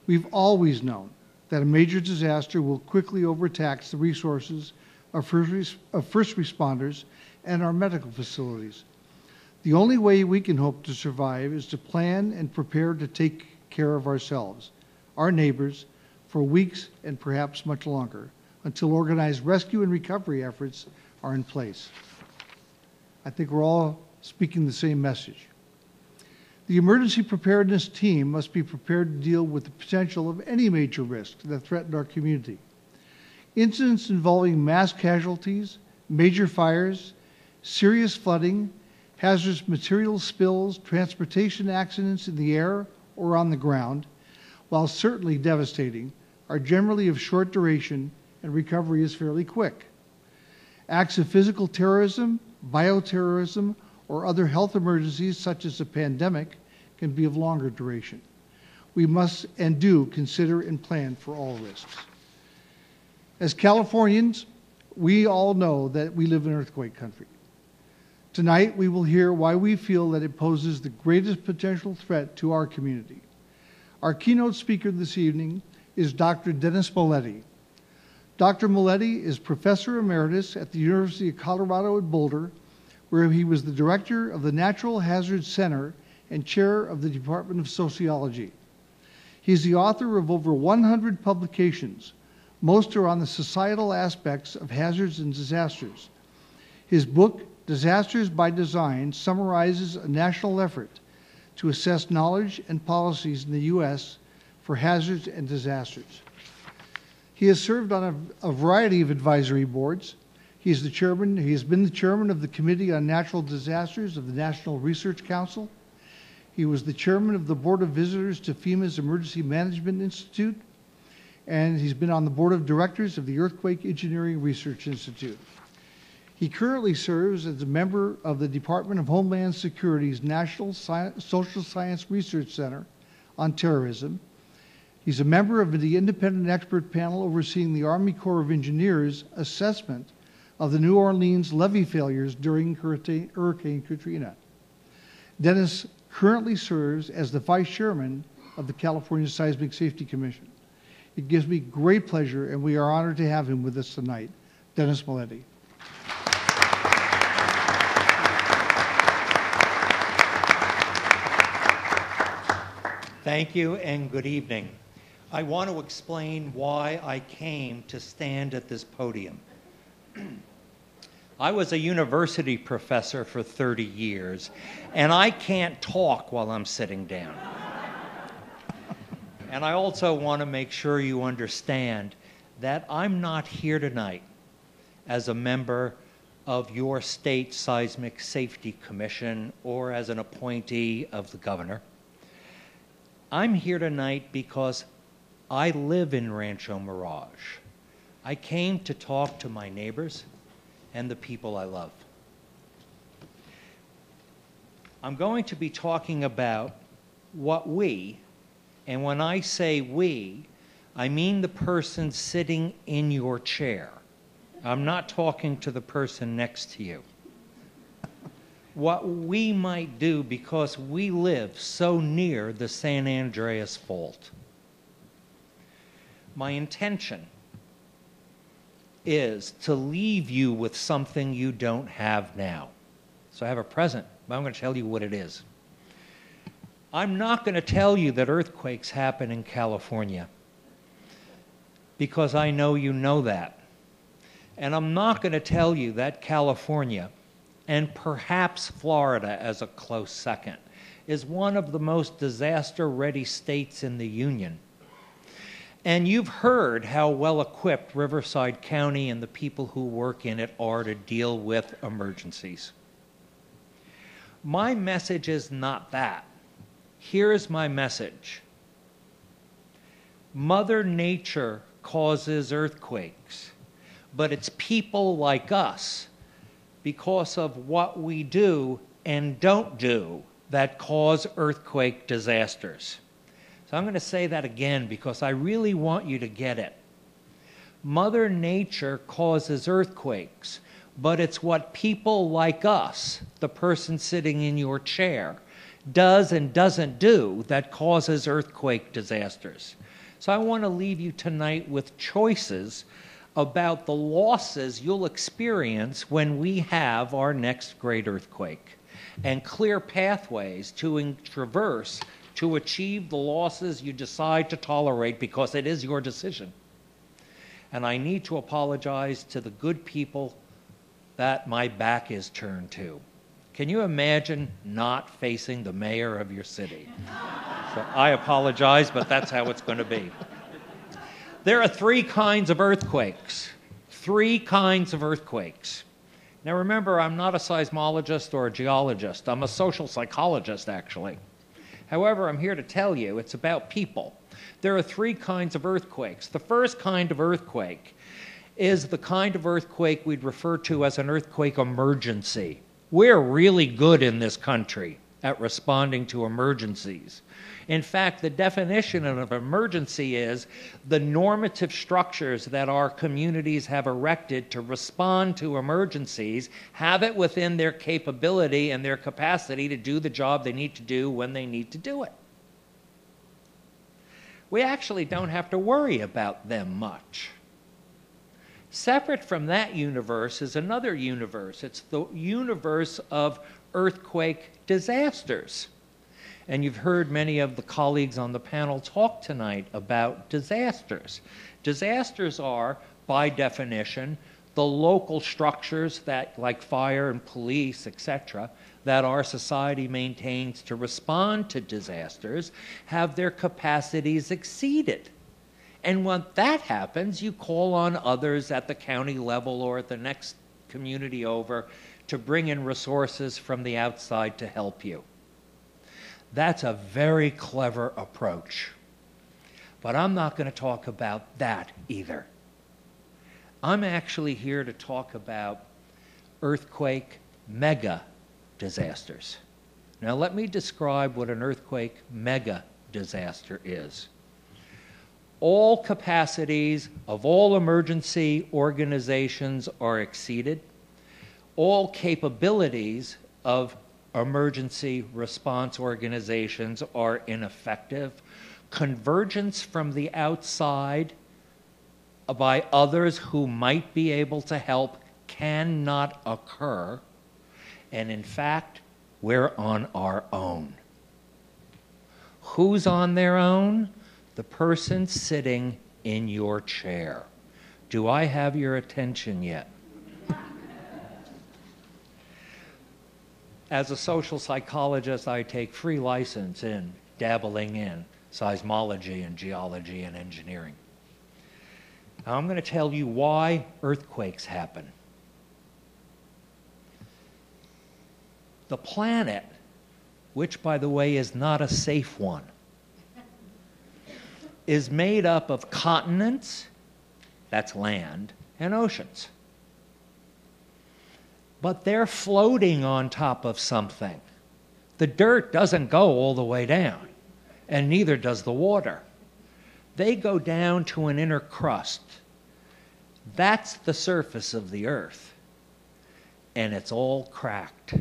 We've always known that a major disaster will quickly overtax the resources of first responders and our medical facilities. The only way we can hope to survive is to plan and prepare to take care of ourselves, our neighbors, for weeks and perhaps much longer, until organized rescue and recovery efforts are in place. I think we're all speaking the same message. The emergency preparedness team must be prepared to deal with the potential of any major risk that threaten our community. Incidents involving mass casualties, major fires, serious flooding, hazardous material spills, transportation accidents in the air or on the ground, while certainly devastating, are generally of short duration and recovery is fairly quick. Acts of physical terrorism, bioterrorism, or other health emergencies such as a pandemic can be of longer duration. We must and do consider and plan for all risks. As Californians, we all know that we live in earthquake country. Tonight, we will hear why we feel that it poses the greatest potential threat to our community. Our keynote speaker this evening is Dr. Dennis Moletti. Dr. Moletti is Professor Emeritus at the University of Colorado at Boulder, where he was the Director of the Natural Hazards Center and Chair of the Department of Sociology. He is the author of over 100 publications. Most are on the societal aspects of hazards and disasters. His book, Disasters by Design, summarizes a national effort to assess knowledge and policies in the U.S. for hazards and disasters. He has served on a variety of advisory boards. He has been the chairman of the Committee on Natural Disasters of the National Research Council. He was the chairman of the Board of Visitors to FEMA's Emergency Management Institute, and he's been on the board of directors of the Earthquake Engineering Research Institute. He currently serves as a member of the Department of Homeland Security's National Social Science Research Center on Terrorism. He's a member of the independent expert panel overseeing the Army Corps of Engineers' assessment of the New Orleans levee failures during Hurricane Katrina. Dennis currently serves as the vice chairman of the California Seismic Safety Commission. It gives me great pleasure, and we are honored to have him with us tonight. Dennis Moletti. Thank you and good evening. I want to explain why I came to stand at this podium. I was a university professor for 30 years, and I can't talk while I'm sitting down. And I also want to make sure you understand that I'm not here tonight as a member of your state Seismic Safety Commission or as an appointee of the governor. I'm here tonight because I live in Rancho Mirage. I came to talk to my neighbors and the people I love. I'm going to be talking about what we, and when I say we, I mean the person sitting in your chair. I'm not talking to the person next to you. What we might do because we live so near the San Andreas Fault. My intention is to leave you with something you don't have now. So I have a present, but I'm going to tell you what it is. I'm not going to tell you that earthquakes happen in California because I know you know that. And I'm not going to tell you that California, and perhaps Florida as a close second, is one of the most disaster-ready states in the Union. And you've heard how well equipped Riverside County and the people who work in it are to deal with emergencies. My message is not that. Here's my message. Mother Nature causes earthquakes, but it's people like us, because of what we do and don't do, that cause earthquake disasters. So I'm going to say that again because I really want you to get it. Mother Nature causes earthquakes, but it's what people like us, the person sitting in your chair, does and doesn't do that causes earthquake disasters. So I want to leave you tonight with choices about the losses you'll experience when we have our next great earthquake, and clear pathways to traverse to achieve the losses you decide to tolerate, because it is your decision. And I need to apologize to the good people that my back is turned to. Can you imagine not facing the mayor of your city? So I apologize, but that's how it's going to be. There are 3 kinds of earthquakes. 3 kinds of earthquakes. Now remember, I'm not a seismologist or a geologist. I'm a social psychologist, actually. However, I'm here to tell you it's about people. There are 3 kinds of earthquakes. The first kind of earthquake is the kind of earthquake we'd refer to as an earthquake emergency. We're really good in this country at responding to emergencies. In fact, the definition of an emergency is the normative structures that our communities have erected to respond to emergencies have it within their capability and their capacity to do the job they need to do when they need to do it. We actually don't have to worry about them much. Separate from that universe is another universe. It's the universe of earthquake disasters. And you've heard many of the colleagues on the panel talk tonight about disasters. Disasters are, by definition, the local structures that, like fire and police, etc., that our society maintains to respond to disasters, have their capacities exceeded. And when that happens, you call on others at the county level or at the next community over to bring in resources from the outside to help you. That's a very clever approach. But I'm not going to talk about that either. I'm actually here to talk about earthquake mega disasters. Now let me describe what an earthquake mega disaster is. All capacities of all emergency organizations are exceeded. All capabilities of emergency response organizations are ineffective. Convergence from the outside by others who might be able to help cannot occur. And in fact, we're on our own. Who's on their own? The person sitting in your chair. Do I have your attention yet? As a social psychologist, I take free license in dabbling in seismology and geology and engineering. Now, I'm going to tell you why earthquakes happen. The planet, which, by the way, is not a safe one, is made up of continents, that's land, and oceans. But they're floating on top of something. The dirt doesn't go all the way down, and neither does the water. They go down to an inner crust. That's the surface of the earth, and it's all cracked.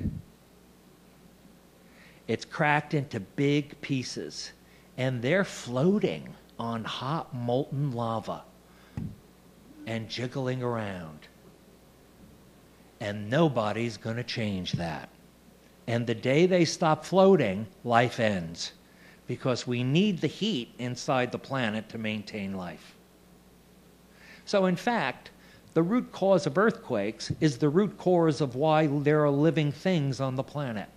It's cracked into big pieces, and they're floating on hot molten lava and jiggling around. And nobody's going to change that. And the day they stop floating, life ends, because we need the heat inside the planet to maintain life. So in fact, the root cause of earthquakes is the root cause of why there are living things on the planet.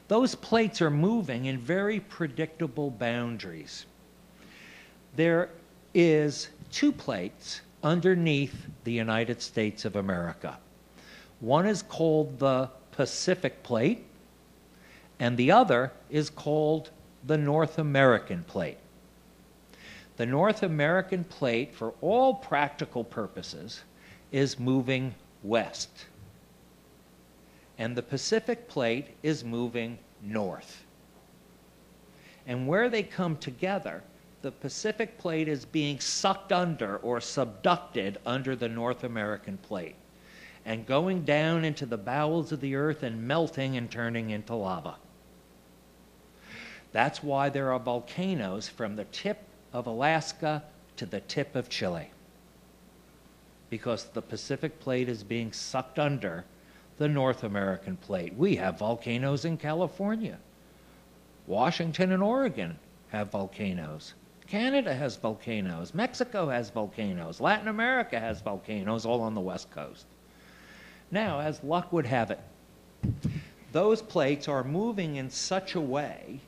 Those plates are moving in very predictable boundaries. They're is two plates underneath the United States of America. One is called the Pacific Plate, and the other is called the North American Plate. The North American Plate, for all practical purposes, is moving west. And the Pacific Plate is moving north. And where they come together, the Pacific Plate is being sucked under or subducted under the North American Plate and going down into the bowels of the earth and melting and turning into lava. That's why there are volcanoes from the tip of Alaska to the tip of Chile, because the Pacific Plate is being sucked under the North American Plate. We have volcanoes in California. Washington and Oregon have volcanoes. Canada has volcanoes. Mexico has volcanoes. Latin America has volcanoes, all on the West Coast. Now, as luck would have it, those plates are moving in such a way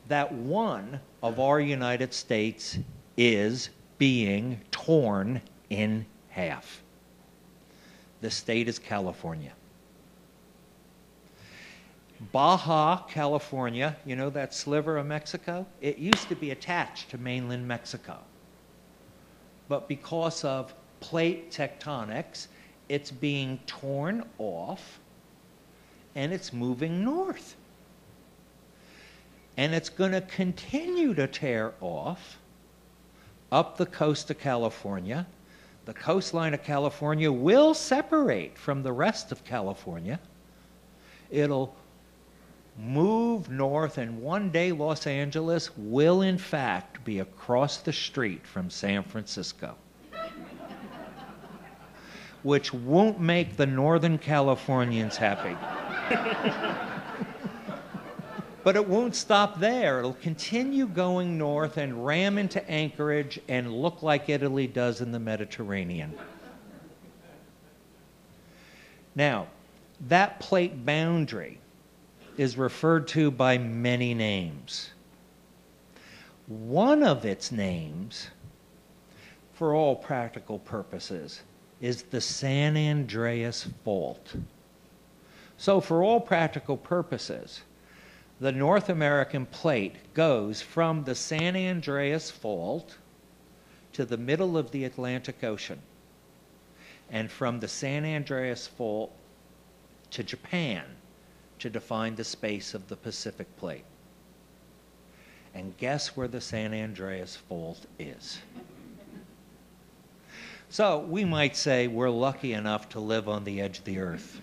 that one of our United States is being torn in half. The state is California. Baja California, you know that sliver of Mexico? It used to be attached to mainland Mexico. But because of plate tectonics, it's being torn off and it's moving north. And it's going to continue to tear off up the coast of California. The coastline of California will separate from the rest of California. It'll move north, and one day Los Angeles will in fact be across the street from San Francisco, which won't make the Northern Californians happy. But it won't stop there. It'll continue going north and ram into Anchorage and look like Italy does in the Mediterranean. Now, that plate boundary is referred to by many names. One of its names, for all practical purposes, is the San Andreas Fault. So for all practical purposes, the North American Plate goes from the San Andreas Fault to the middle of the Atlantic Ocean, and from the San Andreas Fault to Japan to define the space of the Pacific Plate. And guess where the San Andreas Fault is? So we might say we're lucky enough to live on the edge of the earth.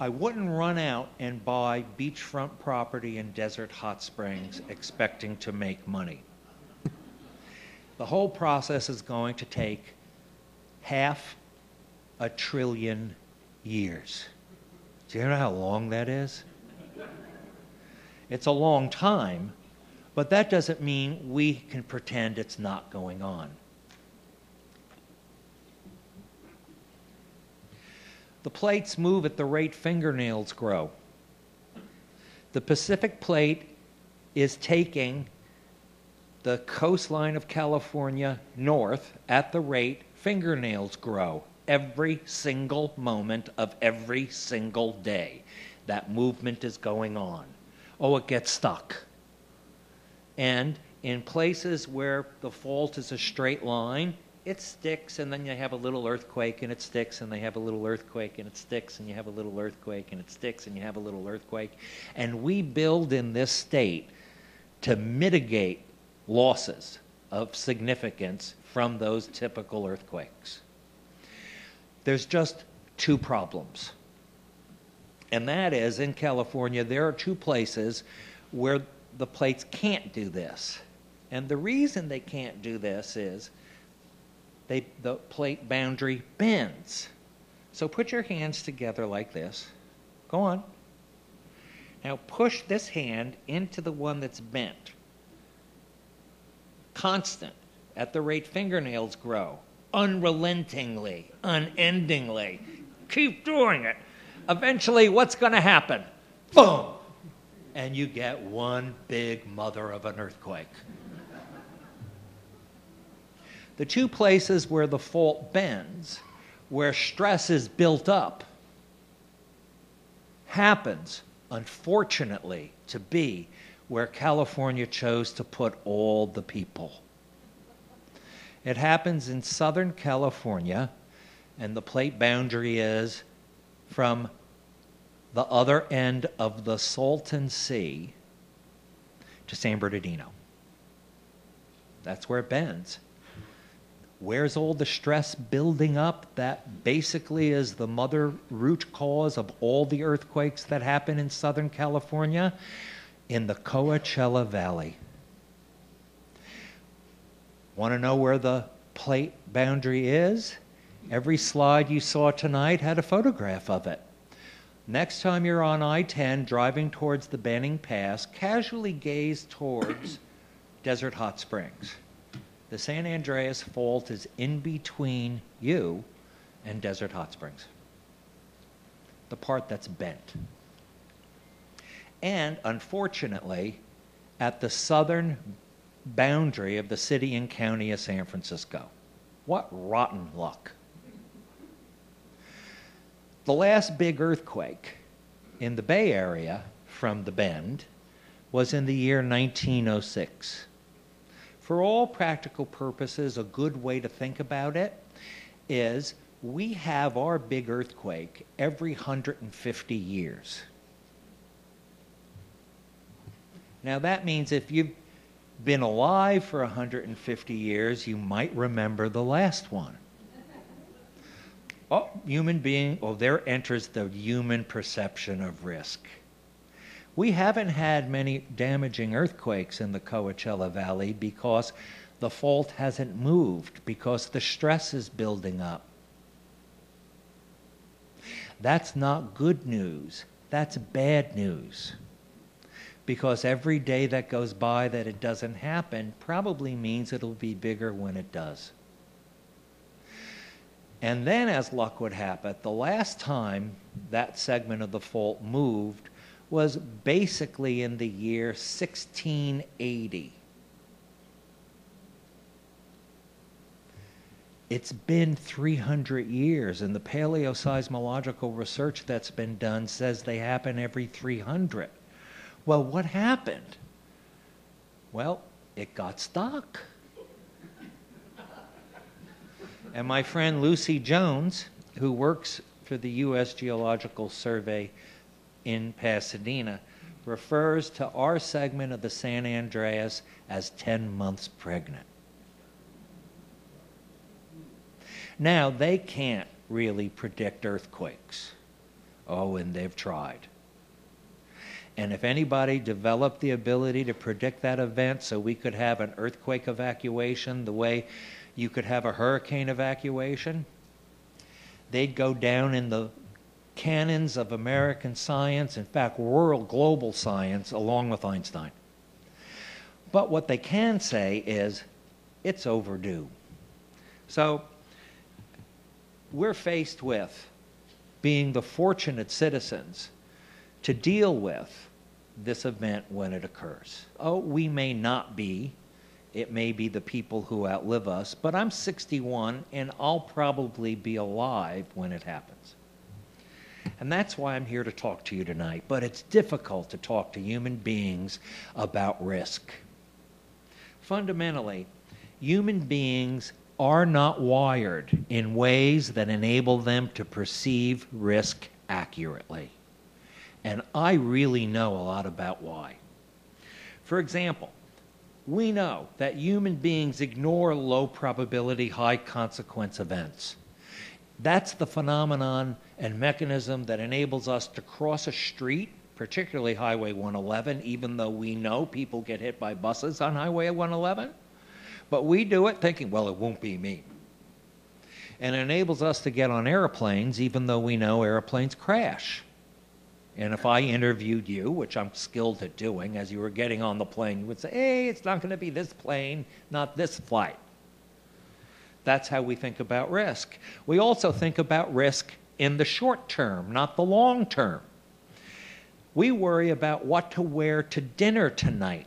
I wouldn't run out and buy beachfront property in Desert Hot Springs expecting to make money. The whole process is going to take 500 billion years. Do you know how long that is? It's a long time, but that doesn't mean we can pretend it's not going on. The plates move at the rate fingernails grow. The Pacific Plate is taking the coastline of California north at the rate fingernails grow every single moment of every single day. That movement is going on. Oh, it gets stuck. And in places where the fault is a straight line, it sticks, and then you have a little earthquake, and it sticks, and they have a little earthquake, and it sticks, and you have a little earthquake, and it sticks, and you have a little earthquake. And we build in this state to mitigate losses of significance from those typical earthquakes. There's just two problems. And that is, in California, there are two places where the plates can't do this. And the reason they can't do this is the plate boundary bends. So put your hands together like this. Go on. Now push this hand into the one that's bent. Constant, at the rate fingernails grow. Unrelentingly, unendingly. Keep doing it. Eventually, what's going to happen? Boom! And you get one big mother of an earthquake. The two places where the fault bends, where stress is built up, happens, unfortunately, to be where California chose to put all the people. It happens in Southern California, and the plate boundary is from the other end of the Salton Sea to San Bernardino. That's where it bends. Where's all the stress building up? That basically is the mother root cause of all the earthquakes that happen in Southern California, in the Coachella Valley. Want to know where the plate boundary is? Every slide you saw tonight had a photograph of it. Next time you're on I-10 driving towards the Benning Pass, casually gaze towards Desert Hot Springs. The San Andreas Fault is in between you and Desert Hot Springs, the part that's bent. And unfortunately, at the southern boundary of the city and county of San Francisco. What rotten luck. The last big earthquake in the Bay Area from the bend was in the year 1906. For all practical purposes, a good way to think about it is we have our big earthquake every 150 years. Now that means if you've been alive for 150 years, you might remember the last one. Oh, there enters the human perception of risk. We haven't had many damaging earthquakes in the Coachella Valley because the fault hasn't moved, because the stress is building up. That's not good news. That's bad news. Because every day that goes by that it doesn't happen probably means it'll be bigger when it does. And then, as luck would have it, the last time that segment of the fault moved was basically in the year 1680. It's been 300 years, and the paleoseismological research that's been done says they happen every 300. Well, what happened? Well, it got stuck. And my friend Lucy Jones, who works for the U.S. Geological Survey in Pasadena, refers to our segment of the San Andreas as 10 months pregnant. Now, they can't really predict earthquakes. Oh, and they've tried. And if anybody developed the ability to predict that event so we could have an earthquake evacuation the way you could have a hurricane evacuation, they'd go down in the canons of American science, in fact, world global science, along with Einstein. But what they can say is, it's overdue. So we're faced with being the fortunate citizens to deal with this event when it occurs. Oh, we may not be. It may be the people who outlive us, but I'm 61 and I'll probably be alive when it happens. And that's why I'm here to talk to you tonight. But it's difficult to talk to human beings about risk. Fundamentally, human beings are not wired in ways that enable them to perceive risk accurately. And I really know a lot about why. For example, we know that human beings ignore low probability, high consequence events. That's the phenomenon and mechanism that enables us to cross a street, particularly Highway 111, even though we know people get hit by buses on Highway 111. But we do it thinking, well, it won't be me. And it enables us to get on airplanes, even though we know airplanes crash. And if I interviewed you, which I'm skilled at doing, as you were getting on the plane, you would say, hey, it's not going to be this plane, not this flight. That's how we think about risk. We also think about risk in the short term, not the long term. We worry about what to wear to dinner tonight,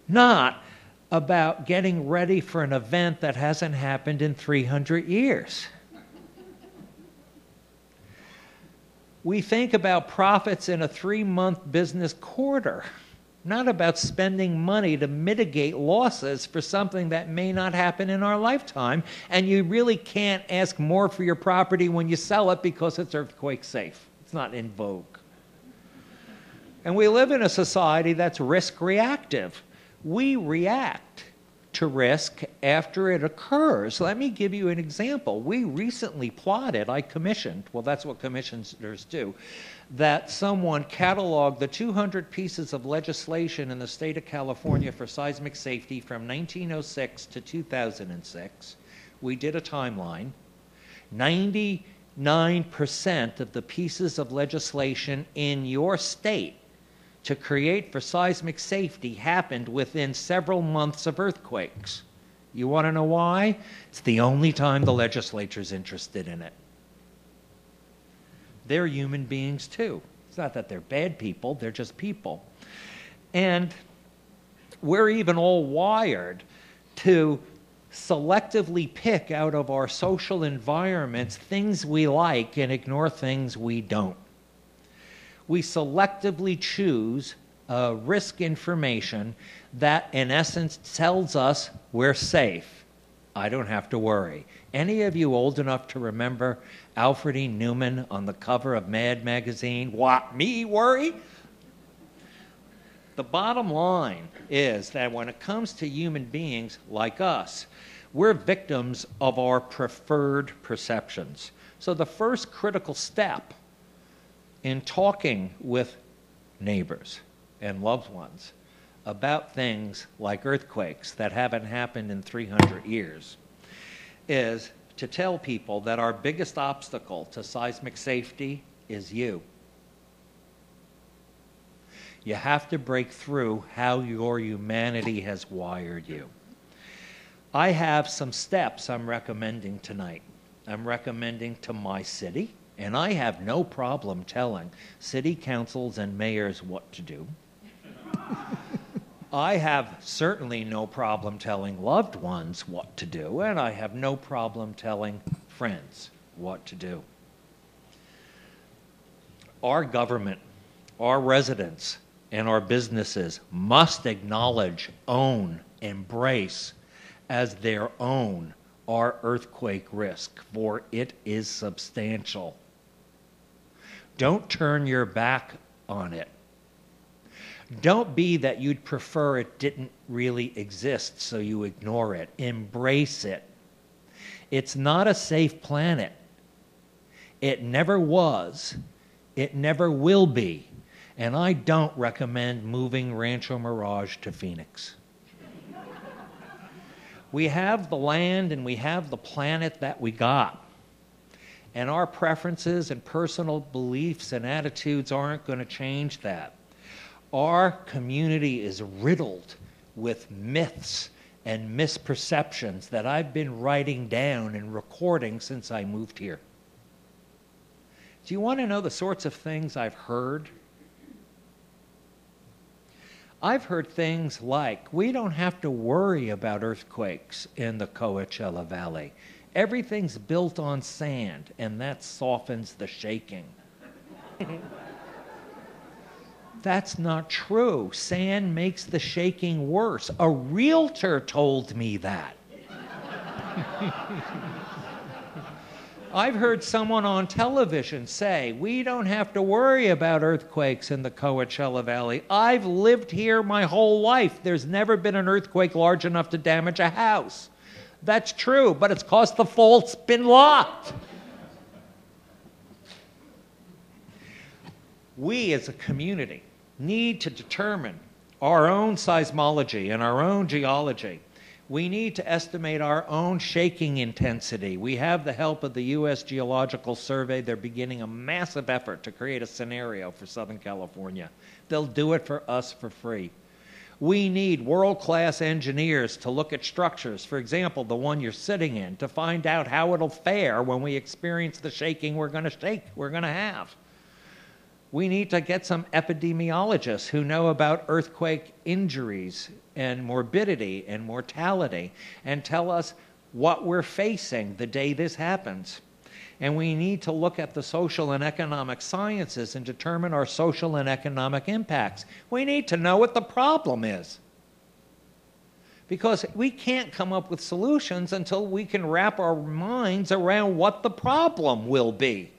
not about getting ready for an event that hasn't happened in 300 years. We think about profits in a 3-month business quarter, not about spending money to mitigate losses for something that may not happen in our lifetime, and you really can't ask more for your property when you sell it because it's earthquake safe. It's not in vogue. And we live in a society that's risk reactive. We react to risk after it occurs. Let me give you an example. We recently plotted, I commissioned, well, that's what commissioners do, that someone cataloged the 200 pieces of legislation in the state of California for seismic safety from 1906 to 2006. We did a timeline. 99% of the pieces of legislation in your state to create for seismic safety happened within several months of earthquakes. You want to know why? It's the only time the legislature's interested in it. They're human beings too. It's not that they're bad people, they're just people. And we're even all wired to selectively pick out of our social environments things we like and ignore things we don't. We selectively choose risk information that, in essence, tells us we're safe. I don't have to worry. Any of you old enough to remember Alfred E. Newman on the cover of Mad magazine? What, me worry? The bottom line is that when it comes to human beings like us, we're victims of our preferred perceptions. So the first critical step in talking with neighbors and loved ones about things like earthquakes that haven't happened in 300 years is to tell people that our biggest obstacle to seismic safety is you. You have to break through how your humanity has wired you. I have some steps I'm recommending tonight. I'm recommending to my city, and I have no problem telling city councils and mayors what to do. I have certainly no problem telling loved ones what to do, and I have no problem telling friends what to do. Our government, our residents, and our businesses must acknowledge, own, embrace as their own our earthquake risk, for it is substantial. Don't turn your back on it. Don't be that you'd prefer it didn't really exist, so you ignore it. Embrace it. It's not a safe planet. It never was. It never will be. And I don't recommend moving Rancho Mirage to Phoenix. We have the land and we have the planet that we got. And our preferences and personal beliefs and attitudes aren't going to change that. Our community is riddled with myths and misperceptions that I've been writing down and recording since I moved here. Do you want to know the sorts of things I've heard? I've heard things like, we don't have to worry about earthquakes in the Coachella Valley. Everything's built on sand, and that softens the shaking. That's not true. Sand makes the shaking worse. A realtor told me that. I've heard someone on television say, we don't have to worry about earthquakes in the Coachella Valley. I've lived here my whole life. There's never been an earthquake large enough to damage a house. That's true, but it's because the fault's been locked. We as a community need to determine our own seismology and our own geology. We need to estimate our own shaking intensity. We have the help of the U.S. Geological Survey. They're beginning a massive effort to create a scenario for Southern California. They'll do it for us for free. We need world-class engineers to look at structures, for example, the one you're sitting in, to find out how it'll fare when we experience the shaking we're going to have. We need to get some epidemiologists who know about earthquake injuries and morbidity and mortality and tell us what we're facing the day this happens. And we need to look at the social and economic sciences and determine our social and economic impacts. We need to know what the problem is. Because we can't come up with solutions until we can wrap our minds around what the problem will be.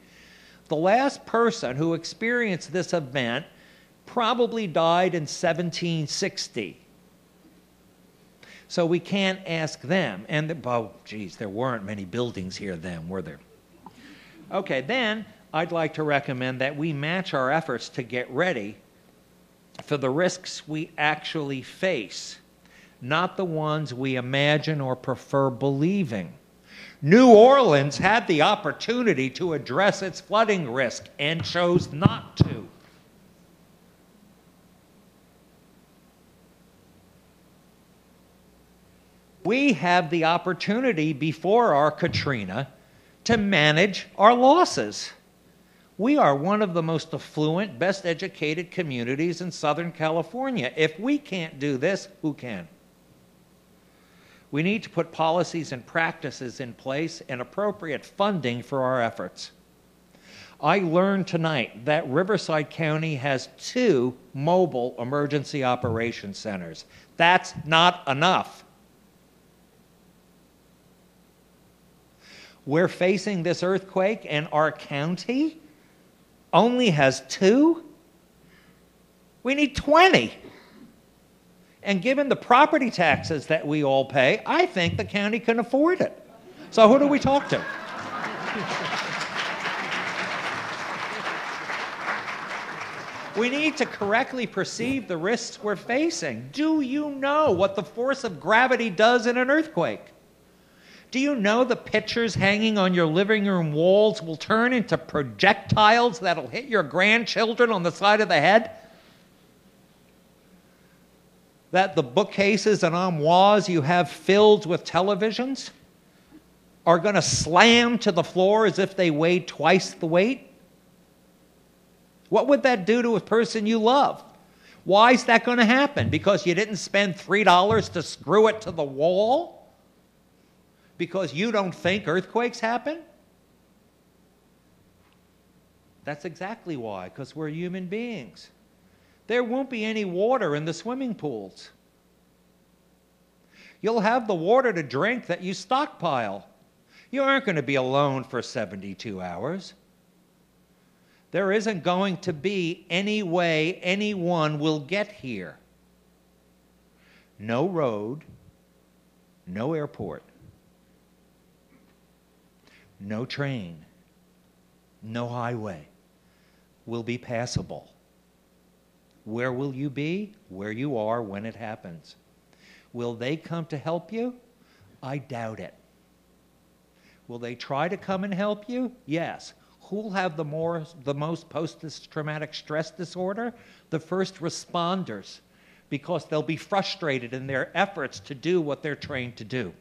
The last person who experienced this event probably died in 1760. So we can't ask them. And, oh, geez, there weren't many buildings here then, were there? Okay, then I'd like to recommend that we match our efforts to get ready for the risks we actually face, not the ones we imagine or prefer believing. New Orleans had the opportunity to address its flooding risk and chose not to. We have the opportunity before our Katrina to manage our losses. We are one of the most affluent, best educated communities in Southern California. If we can't do this, who can? We need to put policies and practices in place and appropriate funding for our efforts. I learned tonight that Riverside County has 2 mobile emergency operations centers. That's not enough. We're facing this earthquake and our county only has 2? We need 20. And given the property taxes that we all pay, I think the county can afford it. So who do we talk to? We need to correctly perceive the risks we're facing. Do you know what the force of gravity does in an earthquake? Do you know the pictures hanging on your living room walls will turn into projectiles that'll hit your grandchildren on the side of the head? That the bookcases and armoires you have filled with televisions are going to slam to the floor as if they weighed twice the weight? What would that do to a person you love? Why is that going to happen? Because you didn't spend $3 to screw it to the wall? Because you don't think earthquakes happen? That's exactly why, because we're human beings. There won't be any water in the swimming pools. You'll have the water to drink that you stockpile. You aren't going to be alone for 72 hours. There isn't going to be any way anyone will get here. No road, no airport, no train, no highway will be passable. Where will you be? Where you are when it happens. Will they come to help you? I doubt it. Will they try to come and help you? Yes. Who'll have the most post-traumatic stress disorder? The first responders, because they'll be frustrated in their efforts to do what they're trained to do.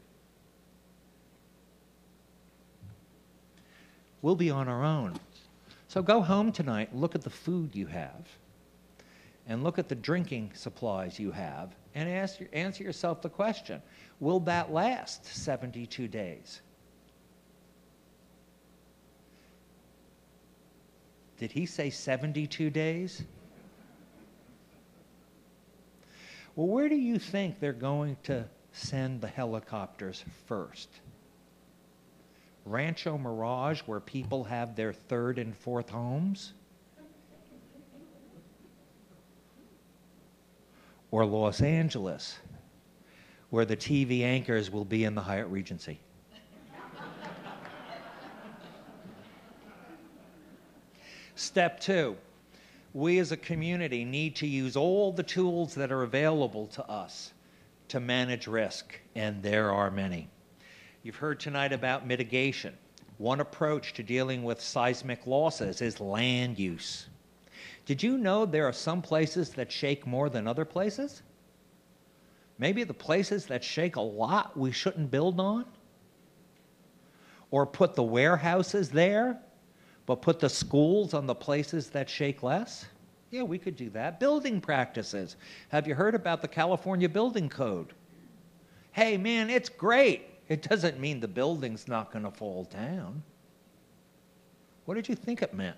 We'll be on our own. So go home tonight, look at the food you have, and look at the drinking supplies you have, and answer yourself the question, will that last 72 days? Did he say 72 days? Well, where do you think they're going to send the helicopters first? Rancho Mirage, where people have their 3rd and 4th homes? Or Los Angeles, where the TV anchors will be in the Hyatt Regency? Step 2, we as a community need to use all the tools that are available to us to manage risk, and there are many. You've heard tonight about mitigation. One approach to dealing with seismic losses is land use. Did you know there are some places that shake more than other places? Maybe the places that shake a lot we shouldn't build on? Or put the warehouses there? but put the schools on the places that shake less? Yeah, we could do that. Building practices. Have you heard about the California Building Code? Hey, man, it's great. It doesn't mean the building's not going to fall down. What did you think it meant?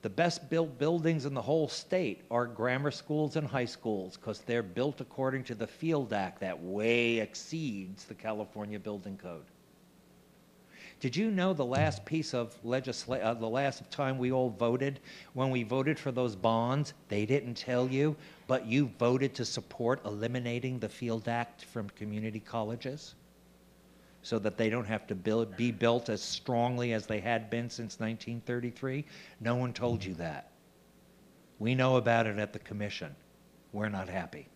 The best built buildings in the whole state are grammar schools and high schools because they're built according to the Field Act that way exceeds the California Building Code. Did you know the last piece of legislation, the last time we all voted, when we voted for those bonds, they didn't tell you, but you voted to support eliminating the Field Act from community colleges so that they don't have to be built as strongly as they had been since 1933? No one told you that. We know about it at the commission. We're not happy.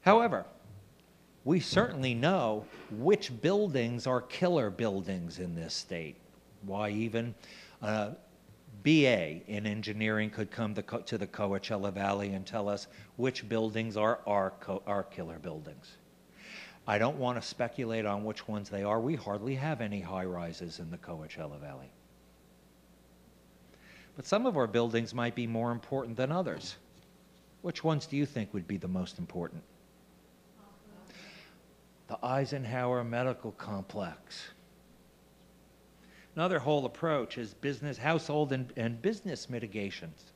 However, we certainly know which buildings are killer buildings in this state. Why even BA in engineering could come to the Coachella Valley and tell us which buildings are our killer buildings. I don't want to speculate on which ones they are. We hardly have any high-rises in the Coachella Valley. But some of our buildings might be more important than others. Which ones do you think would be the most important? The Eisenhower Medical Complex. Another whole approach is business, household, and business mitigations.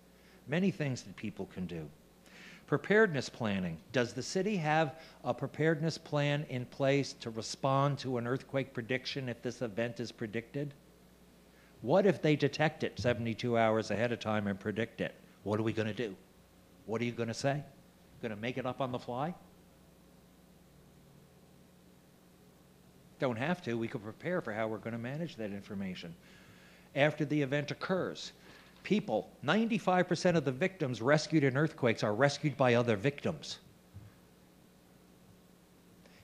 Many things that people can do. Preparedness planning. Does the city have a preparedness plan in place to respond to an earthquake prediction if this event is predicted? What if they detect it 72 hours ahead of time and predict it? What are we going to do? What are you going to say? Going to make it up on the fly? Don't have to. We could prepare for how we're going to manage that information. After the event occurs, people, 95% of the victims rescued in earthquakes are rescued by other victims.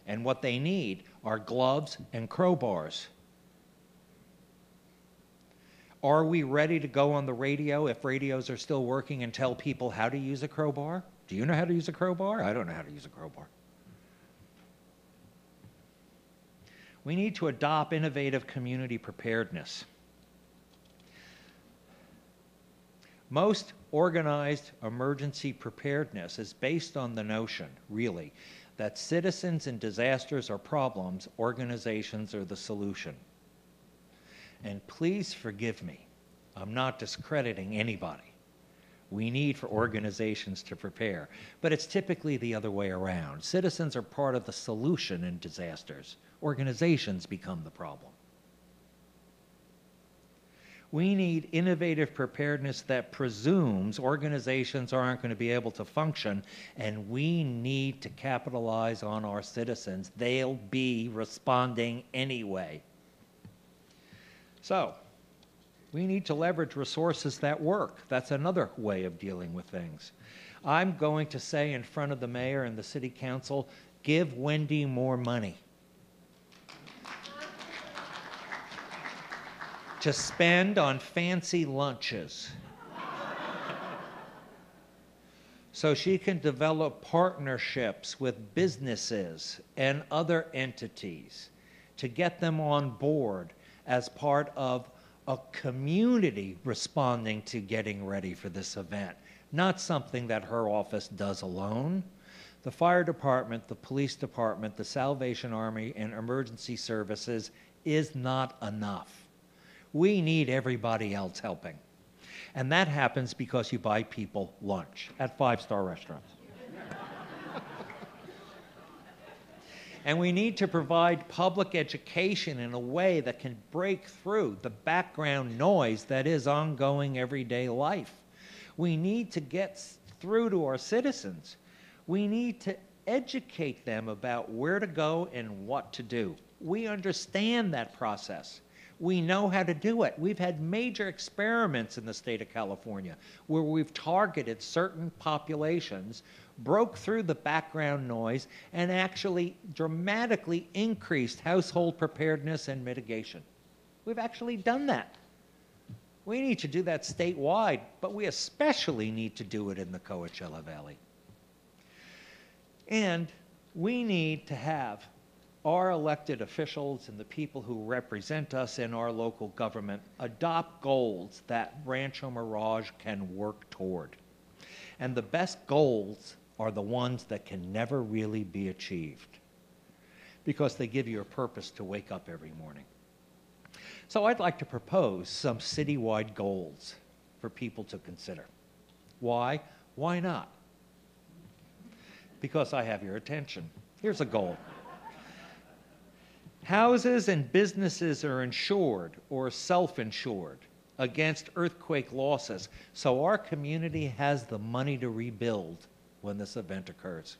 And what they need are gloves and crowbars. Are we ready to go on the radio, if radios are still working, and tell people how to use a crowbar? Do you know how to use a crowbar? I don't know how to use a crowbar. We need to adopt innovative community preparedness. Most organized emergency preparedness is based on the notion, really, that citizens in disasters are problems, organizations are the solution. And please forgive me, I'm not discrediting anybody. We need for organizations to prepare, but it's typically the other way around. Citizens are part of the solution in disasters. Organizations become the problem. We need innovative preparedness that presumes organizations aren't going to be able to function, and we need to capitalize on our citizens. They'll be responding anyway. So, we need to leverage resources that work. That's another way of dealing with things. I'm going to say in front of the mayor and the city council, give Wendy more money to spend on fancy lunches so she can develop partnerships with businesses and other entities to get them on board as part of a community responding to getting ready for this event, not something that her office does alone. The fire department, the police department, the Salvation Army, and emergency services is not enough. We need everybody else helping. And that happens because you buy people lunch at five-star restaurants. And we need to provide public education in a way that can break through the background noise that is ongoing everyday life. We need to get through to our citizens. We need to educate them about where to go and what to do. We understand that process. We know how to do it. We've had major experiments in the state of California where we've targeted certain populations, broke through the background noise, and actually dramatically increased household preparedness and mitigation. We've actually done that. We need to do that statewide, but we especially need to do it in the Coachella Valley. And we need to have our elected officials and the people who represent us in our local government adopt goals that Rancho Mirage can work toward. And the best goals are the ones that can never really be achieved because they give you a purpose to wake up every morning. So I'd like to propose some citywide goals for people to consider. Why? Why not? Because I have your attention. Here's a goal. Houses and businesses are insured or self-insured against earthquake losses, so our community has the money to rebuild when this event occurs.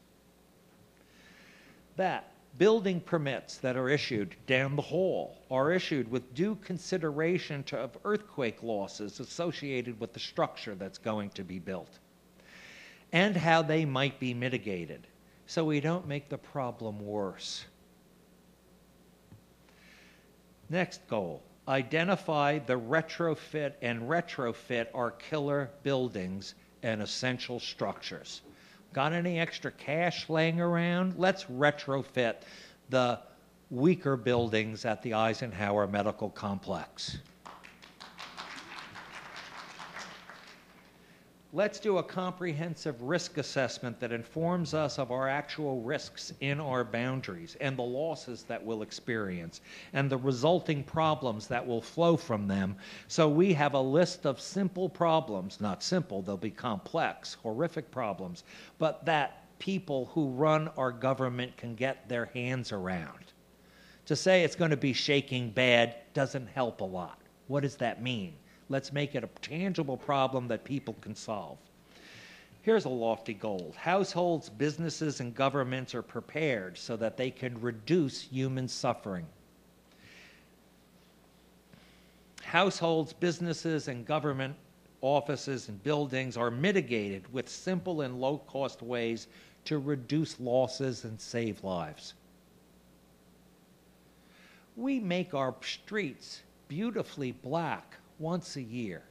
That building permits that are issued down the hall are issued with due consideration of earthquake losses associated with the structure that's going to be built and how they might be mitigated so we don't make the problem worse. Next goal, identify the retrofit our killer buildings and essential structures. Got any extra cash laying around? Let's retrofit the weaker buildings at the Eisenhower Medical Complex. Let's do a comprehensive risk assessment that informs us of our actual risks in our boundaries and the losses that we'll experience and the resulting problems that will flow from them, so we have a list of simple problems, not simple, they'll be complex, horrific problems, but that people who run our government can get their hands around. To say it's going to be shaking bad doesn't help a lot. What does that mean? Let's make it a tangible problem that people can solve. Here's a lofty goal. Households, businesses, and governments are prepared so that they can reduce human suffering. Households, businesses, and government offices and buildings are mitigated with simple and low-cost ways to reduce losses and save lives. We make our streets beautifully black once a year.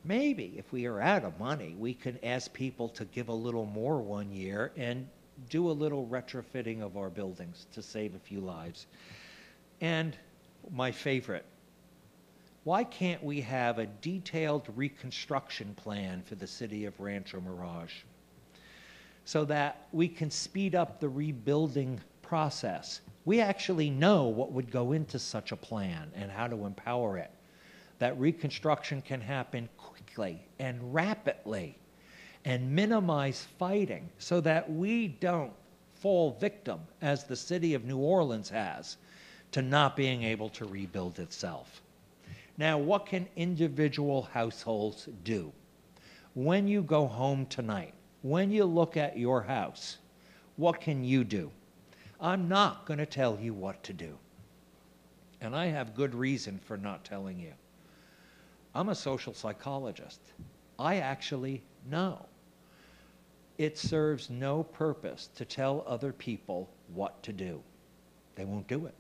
Maybe if we are out of money, we can ask people to give a little more one year and do a little retrofitting of our buildings to save a few lives. And my favorite, why can't we have a detailed reconstruction plan for the city of Rancho Mirage so that we can speed up the rebuilding process? We actually know what would go into such a plan and how to empower it. That reconstruction can happen quickly and rapidly and minimize fighting so that we don't fall victim, as the city of New Orleans has, to not being able to rebuild itself. Now, what can individual households do? When you go home tonight, when you look at your house, what can you do? I'm not going to tell you what to do. And I have good reason for not telling you. I'm a social psychologist. I actually know. It serves no purpose to tell other people what to do. They won't do it.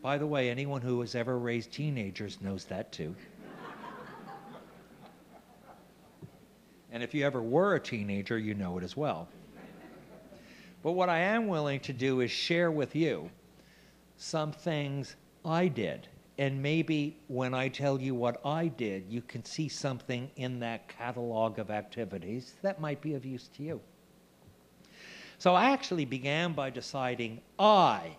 By the way, anyone who has ever raised teenagers knows that too. And if you ever were a teenager, you know it as well. But what I am willing to do is share with you some things I did. And maybe when I tell you what I did, you can see something in that catalog of activities that might be of use to you. So I actually began by deciding I,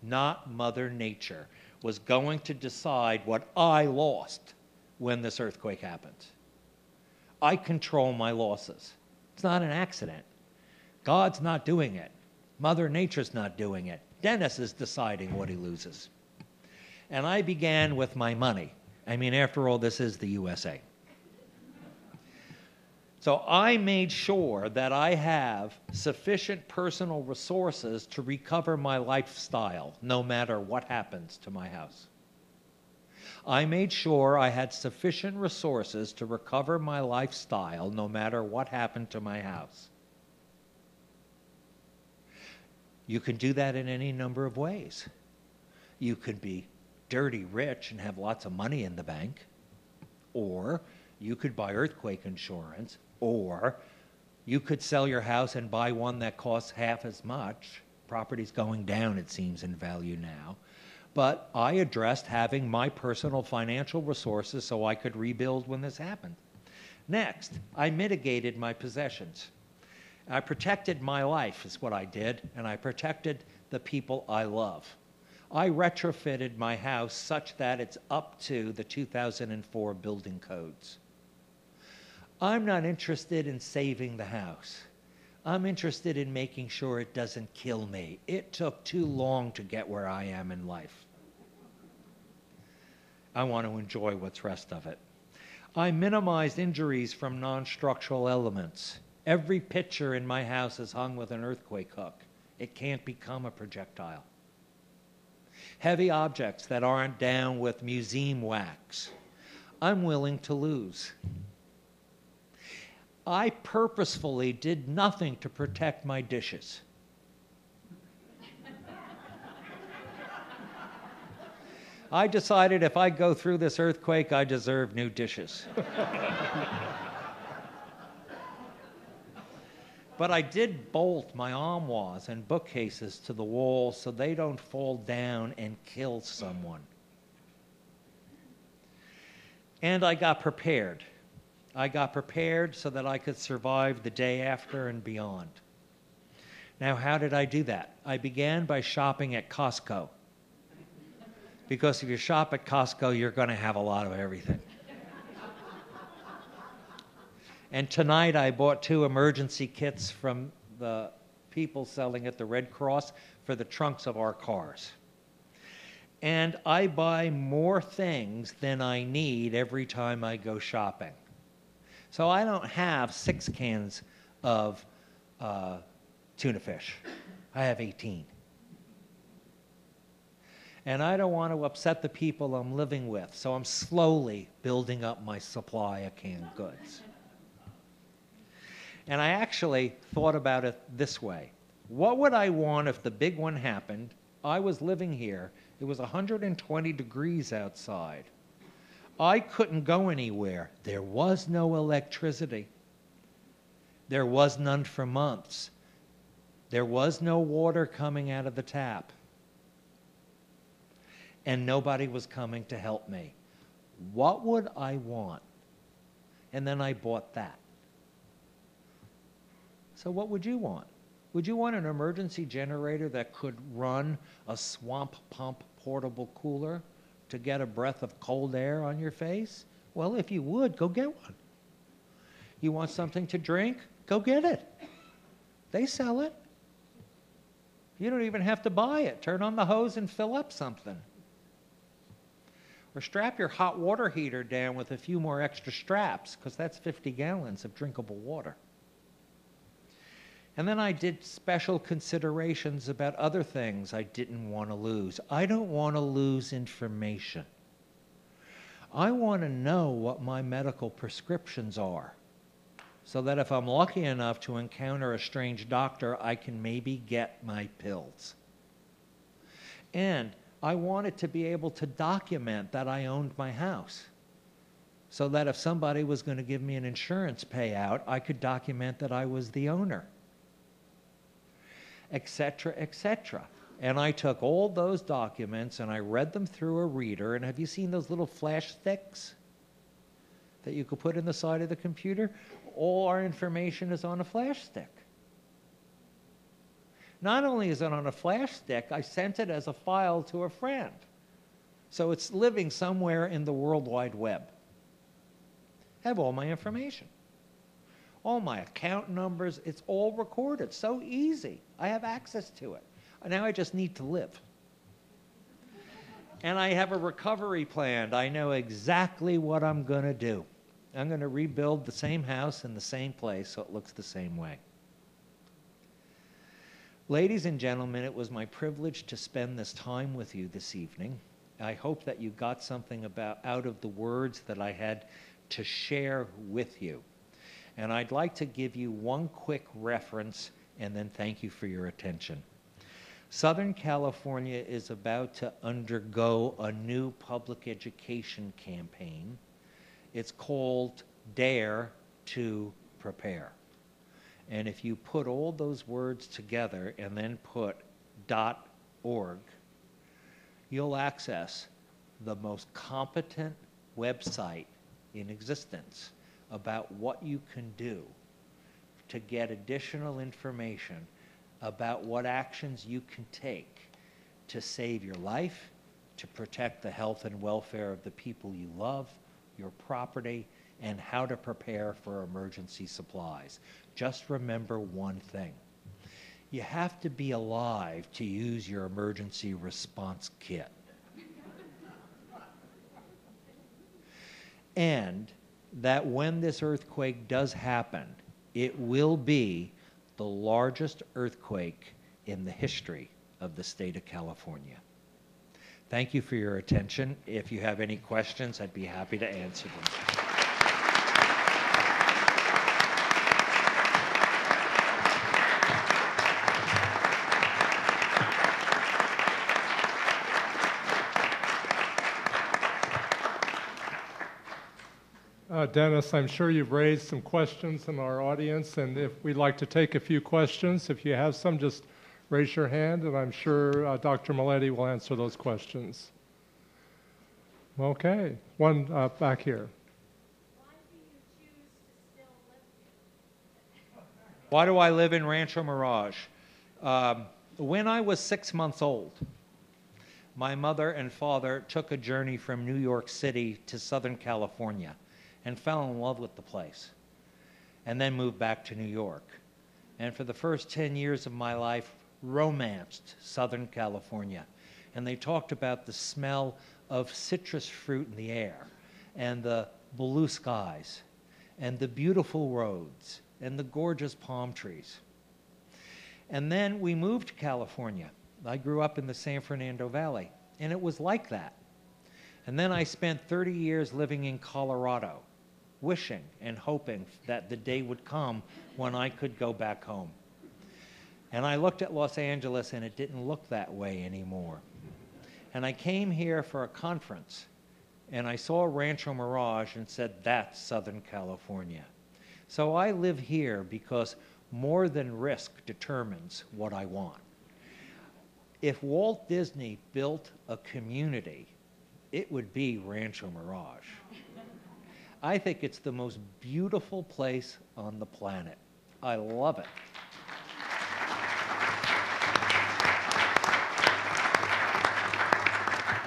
not Mother Nature, was going to decide what I lost when this earthquake happened. I control my losses. It's not an accident. God's not doing it. Mother Nature's not doing it. Dennis is deciding what he loses. And I began with my money. I mean, after all, this is the USA. So I made sure that I have sufficient personal resources to recover my lifestyle, no matter what happens to my house. I made sure I had sufficient resources to recover my lifestyle, no matter what happened to my house. You can do that in any number of ways. You could be dirty rich and have lots of money in the bank, or you could buy earthquake insurance, or You could sell your house and buy one that costs half as much. Property's going down, it seems, in value now. But I addressed having my personal financial resources so I could rebuild when this happened. Next, I mitigated my possessions. I protected my life, is what I did, and I protected the people I love. I retrofitted my house such that it's up to the 2004 building codes. I'm not interested in saving the house. I'm interested in making sure it doesn't kill me. It took too long to get where I am in life. I want to enjoy what's rest of it. I minimized injuries from non-structural elements. Every picture in my house is hung with an earthquake hook. It can't become a projectile. Heavy objects that aren't down with museum wax, I'm willing to lose. I purposefully did nothing to protect my dishes. I decided if I go through this earthquake, I deserve new dishes. But I did bolt my armoires and bookcases to the wall so they don't fall down and kill someone. And I got prepared. I got prepared so that I could survive the day after and beyond. Now, how did I do that? I began by shopping at Costco. Because if you shop at Costco, you're going to have a lot of everything. And tonight I bought 2 emergency kits from the people selling at the Red Cross for the trunks of our cars. And I buy more things than I need every time I go shopping. So I don't have 6 cans of tuna fish. I have 18. And I don't want to upset the people I'm living with, so I'm slowly building up my supply of canned goods. And I actually thought about it this way. What would I want if the big one happened? I was living here. It was 120 degrees outside. I couldn't go anywhere. There was no electricity. There was none for months. There was no water coming out of the tap. And nobody was coming to help me. What would I want? And then I bought that. So what would you want? Would you want an emergency generator that could run a swamp pump portable cooler to get a breath of cold air on your face? Well, if you would, go get one. You want something to drink? Go get it. They sell it. You don't even have to buy it. Turn on the hose and fill up something. Or strap your hot water heater down with a few more extra straps, because that's 50 gallons of drinkable water. And then I did special considerations about other things I didn't want to lose. I don't want to lose information. I want to know what my medical prescriptions are, so that if I'm lucky enough to encounter a strange doctor, I can maybe get my pills. And I wanted to be able to document that I owned my house, so that if somebody was going to give me an insurance payout, I could document that I was the owner, etc., etc. And I took all those documents and I read them through a reader. And have you seen those little flash sticks that you could put in the side of the computer? All our information is on a flash stick. Not only is it on a flash stick, I sent it as a file to a friend. So it's living somewhere in the World Wide Web. I have all my information. All my account numbers, it's all recorded. So easy. I have access to it. Now I just need to live. And I have a recovery plan. I know exactly what I'm going to do. I'm going to rebuild the same house in the same place so it looks the same way. Ladies and gentlemen, it was my privilege to spend this time with you this evening. I hope that you got something out of the words that I had to share with you. And I'd like to give you one quick reference and then thank you for your attention. Southern California is about to undergo a new public education campaign. It's called Dare to Prepare. And if you put all those words together and then put .org, you'll access the most competent website in existence about what you can do to get additional information about what actions you can take to save your life, to protect the health and welfare of the people you love, your property, and how to prepare for emergency supplies. Just remember one thing. You have to be alive to use your emergency response kit. And that when this earthquake does happen, it will be the largest earthquake in the history of the state of California. Thank you for your attention. If you have any questions, I'd be happy to answer them. Dennis, I'm sure you've raised some questions in our audience, and if we'd like to take a few questions, if you have some, just raise your hand, and I'm sure Dr. Maletti will answer those questions. Okay, one back here. Why do you choose to still live here? Why do I live in Rancho Mirage? When I was 6 months old, my mother and father took a journey from New York City to Southern California and fell in love with the place, and then moved back to New York. And for the first 10 years of my life, romanced Southern California. And they talked about the smell of citrus fruit in the air, and the blue skies, and the beautiful roads, and the gorgeous palm trees. And then we moved to California. I grew up in the San Fernando Valley, and it was like that. And then I spent 30 years living in Colorado, wishing and hoping that the day would come when I could go back home. And I looked at Los Angeles, and it didn't look that way anymore. And I came here for a conference, and I saw Rancho Mirage and said, that's Southern California. So I live here because more than risk determines what I want. If Walt Disney built a community, it would be Rancho Mirage. I think it's the most beautiful place on the planet. I love it.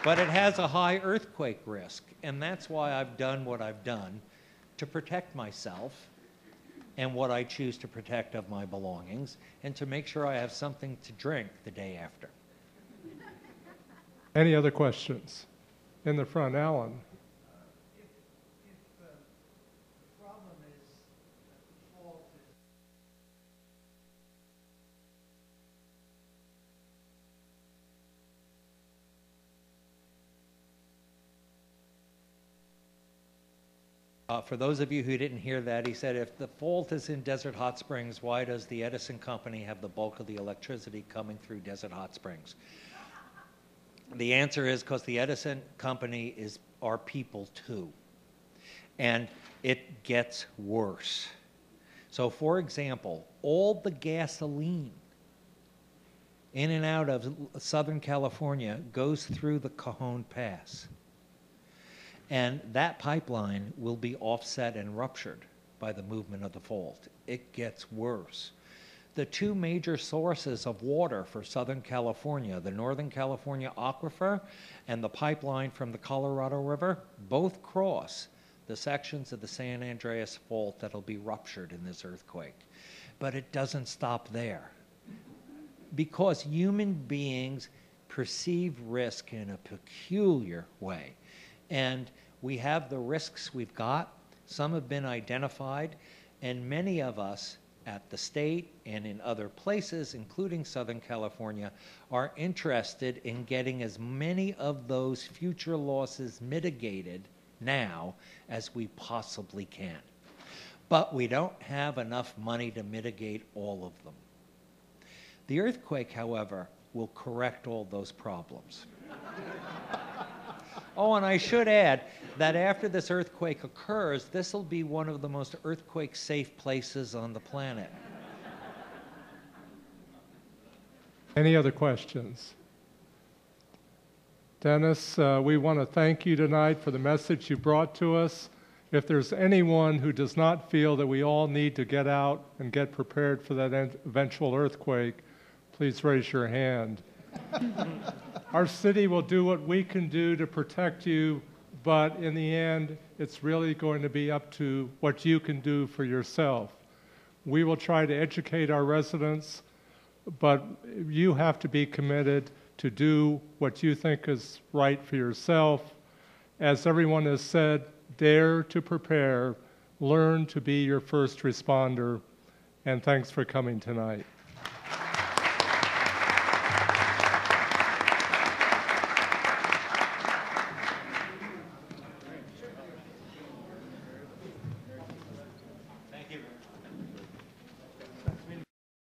But it has a high earthquake risk, and that's why I've done what I've done to protect myself and what I choose to protect of my belongings, and to make sure I have something to drink the day after. Any other questions? In the front, Alan. For those of you who didn't hear that, he said, if the fault is in Desert Hot Springs, why does the Edison Company have the bulk of the electricity coming through Desert Hot Springs? The answer is because the Edison Company is our people too. And it gets worse. So for example, all the gasoline in and out of Southern California goes through the Cajon Pass. And that pipeline will be offset and ruptured by the movement of the fault. It gets worse. The two major sources of water for Southern California, the Northern California aquifer and the pipeline from the Colorado River, both cross the sections of the San Andreas Fault that'll be ruptured in this earthquake. But it doesn't stop there. Because human beings perceive risk in a peculiar way. And we have the risks we've got. Some have been identified, and many of us at the state and in other places, including Southern California, are interested in getting as many of those future losses mitigated now as we possibly can. But we don't have enough money to mitigate all of them. The earthquake, however, will correct all those problems. Oh, and I should add that after this earthquake occurs, this will be one of the most earthquake-safe places on the planet. Any other questions? Dennis, we want to thank you tonight for the message you brought to us. If there's anyone who does not feel that we all need to get out and get prepared for that eventual earthquake, please raise your hand. Our city will do what we can do to protect you, but in the end, it's really going to be up to what you can do for yourself. We will try to educate our residents, but you have to be committed to do what you think is right for yourself. As everyone has said, dare to prepare, learn to be your first responder, and thanks for coming tonight.